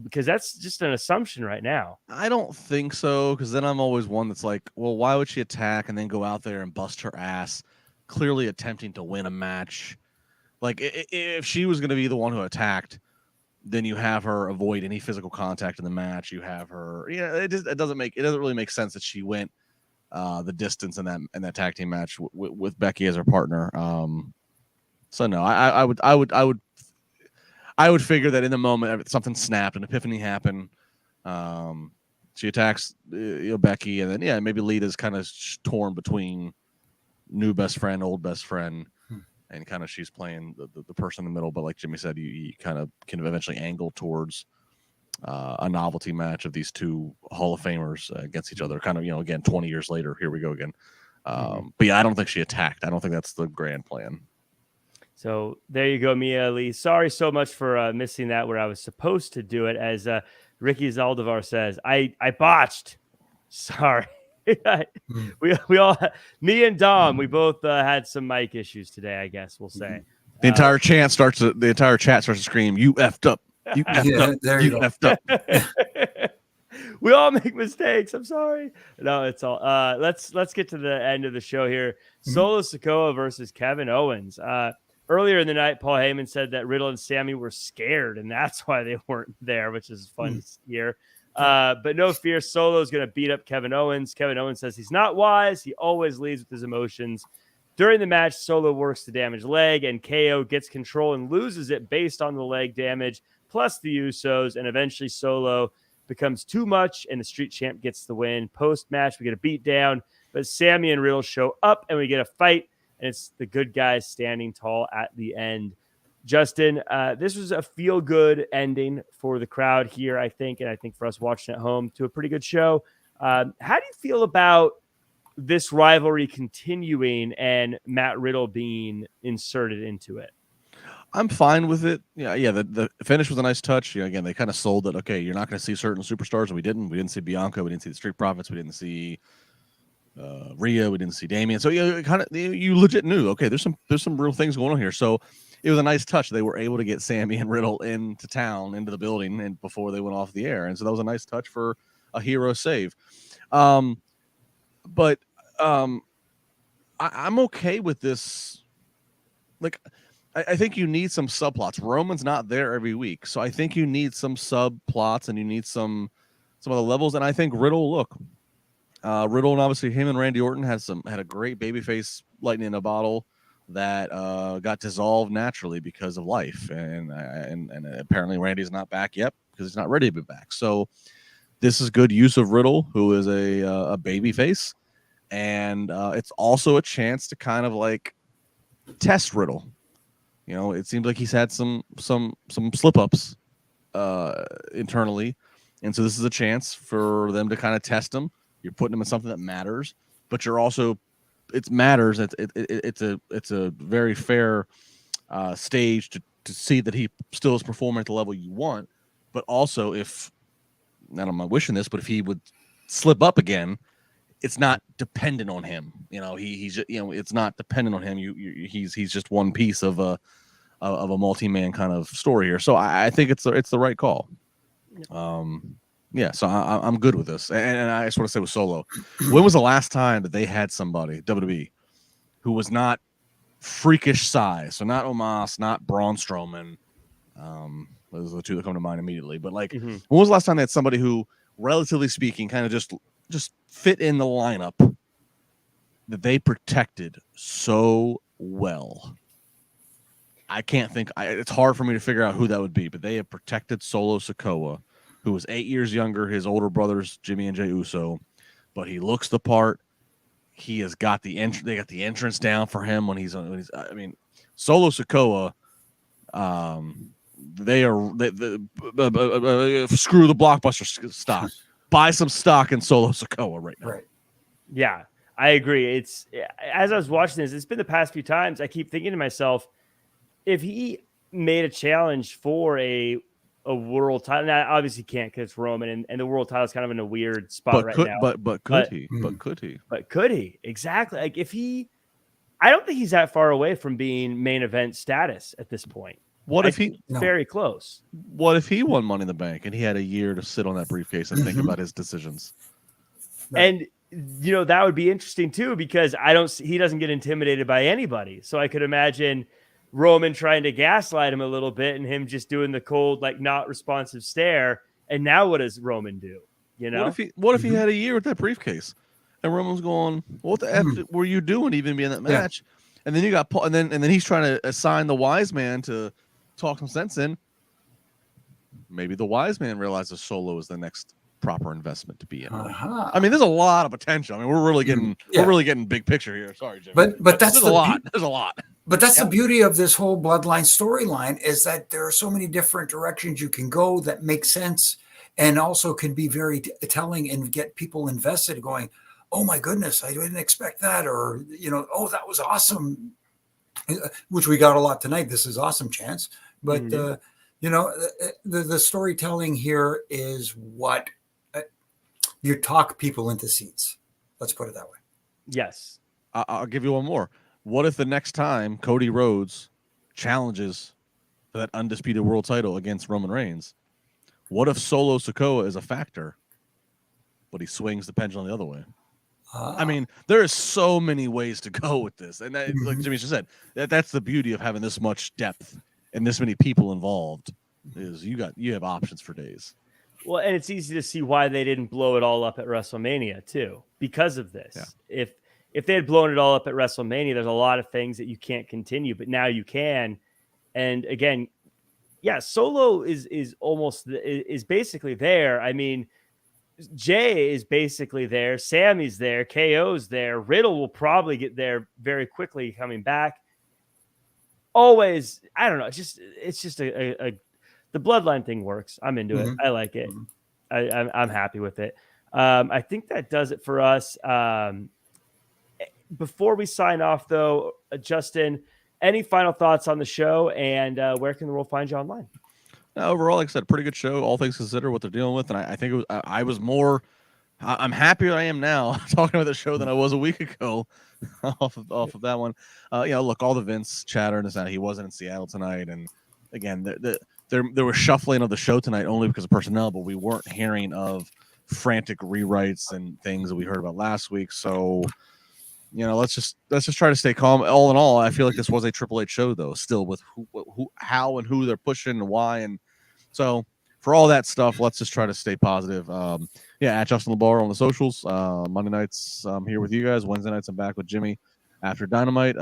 Because that's just an assumption right now. I don't think so, because then I'm always one that's like, well, why would she attack and then go out there and bust her ass, clearly attempting to win a match? Like, if she was going to be the one who attacked, then you have her avoid any physical contact in the match. You have her, it doesn't really make sense that she went the distance in that tag team match with Becky as her partner. So no, I would figure that in the moment something snapped, an epiphany happened. She attacks Becky, and then maybe Lita's kind of torn between new best friend, old best friend, and kind of she's playing the person in the middle. But like Jimmy said, you kind of can eventually angle towards a novelty match of these two Hall of Famers against each other. Kind of, again, 20 years later, here we go again. But yeah, I don't think she attacked. I don't think that's the grand plan. So there you go, Mia Lee. Sorry so much for missing that where I was supposed to do it. As Ricky Zaldivar says, I botched. Sorry. we all, me and Dom, we both had some mic issues today, I guess we'll say. The entire chat starts to scream, "You effed up. You effed up. There you go. Effed up." We all make mistakes. I'm sorry. No, it's all. Let's get to the end of the show here. Solo Sikoa versus Kevin Owens. Earlier in the night, Paul Heyman said that Riddle and Sammy were scared, and that's why they weren't there, which is fun to hear. But no fear, Solo is going to beat up Kevin Owens. Kevin Owens says he's not wise. He always leads with his emotions. During the match, Solo works the damaged leg, and KO gets control and loses it based on the leg damage, plus the Usos, and eventually Solo becomes too much, and the Street Champ gets the win. Post-match, we get a beatdown, but Sammy and Riddle show up, and we get a fight, and it's the good guys standing tall at the end. Justin, this was a feel-good ending for the crowd here, I think, and I think for us watching at home to a pretty good show. How do you feel about this rivalry continuing and Matt Riddle being inserted into it? I'm fine with it. Yeah. The finish was a nice touch. Again, they kind of sold it. Okay, you're not going to see certain superstars, and we didn't see Bianca, we didn't see the Street Profits, we didn't see Rhea, we didn't see Damian. So you legit knew. Okay, there's some real things going on here. So it was a nice touch. They were able to get Sammy and Riddle into town, into the building, and before they went off the air. And so that was a nice touch for a hero save. But I'm okay with this. Like, I think you need some subplots. Roman's not there every week, so I think you need some subplots and you need some of the levels. And I think Riddle, Riddle, and obviously him and Randy Orton had a great babyface lightning in a bottle that got dissolved naturally because of life, and apparently Randy's not back yet because he's not ready to be back. So this is good use of Riddle, who is a babyface, and it's also a chance to kind of like test Riddle. You know, it seems like he's had some slip ups internally, and so this is a chance for them to kind of test him. You're putting him in something that matters, but you're also it's a very fair stage to see that he still is performing at the level you want. But also, if I'm not wishing this, but if he would slip up again, it's not dependent on him. You know, he's it's not dependent on him. He's just one piece of a multi-man kind of story here. So I think it's the right call. Yeah, so I'm good with this. And I just want to say with Solo, when was the last time that they had somebody, WWE, who was not freakish size? So not Omos, not Braun Strowman. Those are the two that come to mind immediately. But like, when was the last time they had somebody who, relatively speaking, kind of just fit in the lineup that they protected so well? I can't think. It's hard for me to figure out who that would be, but they have protected Solo Sikoa, who was 8 years younger. His older brothers, Jimmy and Jey Uso, but he looks the part. He has got the They got the entrance down for him when he's. I mean, Solo Sikoa. They screw the Blockbuster stock. Buy some stock in Solo Sikoa right now. Right. Yeah, I agree. It's as I was watching this, it's been the past few times. I keep thinking to myself, if he made a challenge for a world title, now obviously can't because it's Roman, and the world title is kind of in a weird spot now. But could he? But could he? Exactly. Like if he, I don't think he's that far away from being main event status at this point. What if he very close? What if he won Money in the Bank and he had a year to sit on that briefcase and think about his decisions? And that would be interesting too, because he doesn't get intimidated by anybody. So I could imagine Roman trying to gaslight him a little bit and him just doing the cold, like not responsive stare. And now what does Roman do? What if he had a year with that briefcase and Roman's going, what the F were you doing even being in that match? Yeah. And then you got Paul, and then he's trying to assign the wise man to talk some sense in. Maybe the wise man realizes Solo is the next proper investment to be in. I mean, there's a lot of potential. I mean, we're really getting big picture here. Sorry, Jimmy. But that's a lot. There's a lot. But that's the beauty of this whole bloodline storyline, is that there are so many different directions you can go that make sense and also can be very telling and get people invested going, oh my goodness, I didn't expect that. Or, oh, that was awesome, which we got a lot tonight. This is awesome, Chance. But, the storytelling here is what you talk people into seats. Let's put it that way. Yes. I'll give you one more. What if the next time Cody Rhodes challenges for that undisputed world title against Roman Reigns, what if Solo Sikoa is a factor, but he swings the pendulum the other way? I mean, there is so many ways to go with this. And that, like Jimmy just said, that's the beauty of having this much depth and this many people involved, is you have options for days. Well, and it's easy to see why they didn't blow it all up at WrestleMania too, because of this. Yeah. If they had blown it all up at WrestleMania, there's a lot of things that you can't continue, but now you can. And again, Solo is basically there. I mean, Jay is basically there. Sammy's there. KO's there. Riddle will probably get there very quickly coming back. Always, I don't know. It's just the bloodline thing works. I'm into it. I like it. I'm happy with it. I think that does it for us. Before we sign off, though, Justin, any final thoughts on the show, and where can the world find you online? Overall, like I said, pretty good show, all things considered, what they're dealing with. And I think I'm happier I am now talking about the show than I was a week ago off of that one. Look, all the Vince chatter and this and that, he wasn't in Seattle tonight. And again, there was shuffling of the show tonight only because of personnel, but we weren't hearing of frantic rewrites and things that we heard about last week. So let's just try to stay calm. All in all, I feel like this was a Triple H show, though, still with how and who they're pushing and why. And so for all that stuff, let's just try to stay positive. At Justin LaBar on the socials. Monday nights, I'm here with you guys. Wednesday nights, I'm back with Jimmy after Dynamite.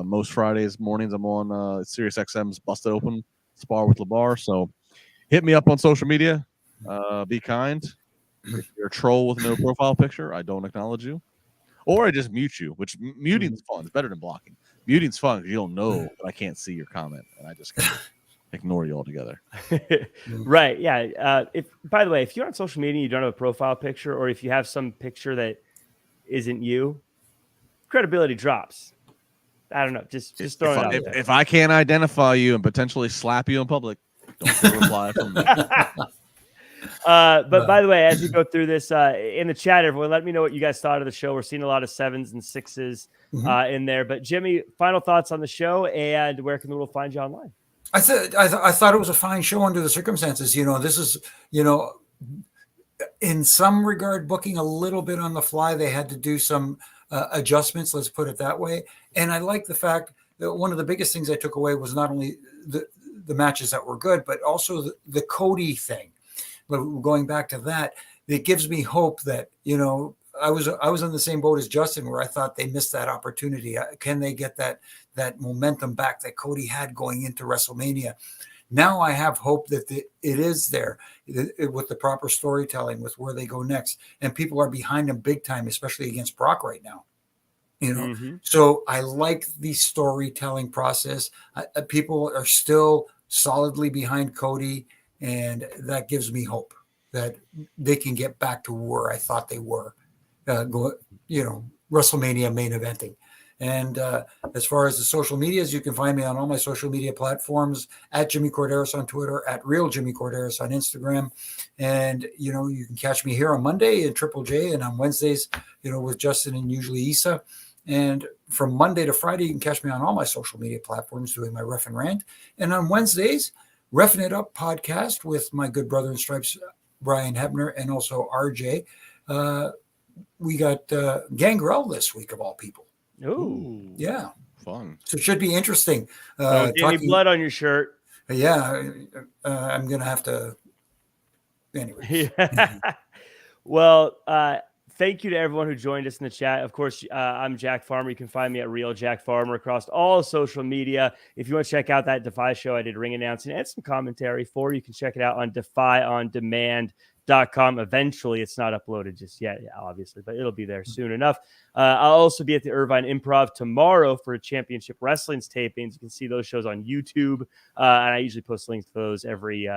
Most Fridays mornings, I'm on Sirius XM's Busted Open Spar with LaBar. So hit me up on social media. Be kind. If you're a troll with no profile picture, I don't acknowledge you. Or I just mute you, which muting's fun. It's better than blocking. Muting's fun because you don't know that I can't see your comment, and I just ignore you altogether. Right. Yeah. By the way, if you're on social media and you don't have a profile picture, or if you have some picture that isn't you, credibility drops. I don't know. Just throw it out there. If I can't identify you and potentially slap you in public, don't reply from me. But by the way, as we go through this in the chat, everyone, let me know what you guys thought of the show. We're seeing a lot of 7s and 6s in there. But Jimmy, final thoughts on the show, and where can the world find you online? I thought it was a fine show under the circumstances. This is, in some regard, booking a little bit on the fly. They had to do some adjustments, let's put it that way. And I like the fact that one of the biggest things I took away was not only the matches that were good, but also the Cody thing. But going back to that, it gives me hope that, I was in the same boat as Justin, where I thought they missed that opportunity. Can they get that momentum back that Cody had going into WrestleMania? Now I have hope that it is there with the proper storytelling, with where they go next. And people are behind them big time, especially against Brock right now. So I like the storytelling process. People are still solidly behind Cody, and that gives me hope that they can get back to where I thought they were. WrestleMania main eventing. And as far as the social medias, you can find me on all my social media platforms at Jimmy Korderas on Twitter, at Real Jimmy Korderas on Instagram. And, you can catch me here on Monday in Triple J, and on Wednesdays, with Justin and usually Issa. And from Monday to Friday, you can catch me on all my social media platforms doing my Ref and Rant. And on Wednesdays, Reffing It Up podcast with my good brother in stripes, Brian Hebner, and also RJ. We got Gangrel this week, of all people. Ooh. Yeah. Fun. So it should be interesting. Any blood on your shirt. Yeah. I'm going to have to. Anyway. Yeah. Well, thank you to everyone who joined us in the chat. Of course, I'm Jack Farmer. You can find me at Real Jack Farmer across all social media. If you want to check out that Defy show, I did ring announcing and some commentary for. You can check it out on defyondemand.com. Eventually, it's not uploaded just yet, obviously, but it'll be there soon enough. I'll also be at the Irvine Improv tomorrow for a Championship Wrestling's tapings. You can see those shows on YouTube, and I usually post links to those every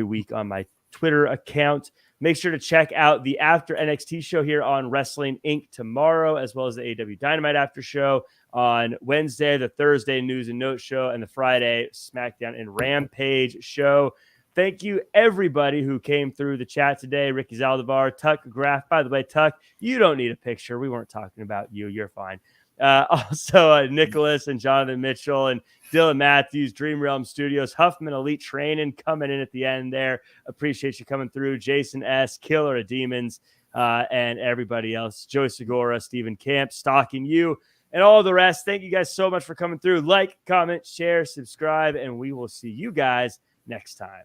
week on my Twitter account. Make sure to check out the After NXT show here on Wrestling Inc. tomorrow, as well as the AEW Dynamite After show on Wednesday, the Thursday News and Notes show, and the Friday SmackDown and Rampage show. Thank you, everybody who came through the chat today. Ricky Zaldivar, Tuck Graff. By the way, Tuck, you don't need a picture. We weren't talking about you. You're fine. Also, Nicholas and Jonathan Mitchell and Dylan Matthews, Dream Realm Studios, Huffman Elite Training coming in at the end there. Appreciate you coming through. Jason S., Killer of Demons, and everybody else. Joey Segura, Stephen Camp, stalking you, and all the rest. Thank you guys so much for coming through. Like, comment, share, subscribe, and we will see you guys next time.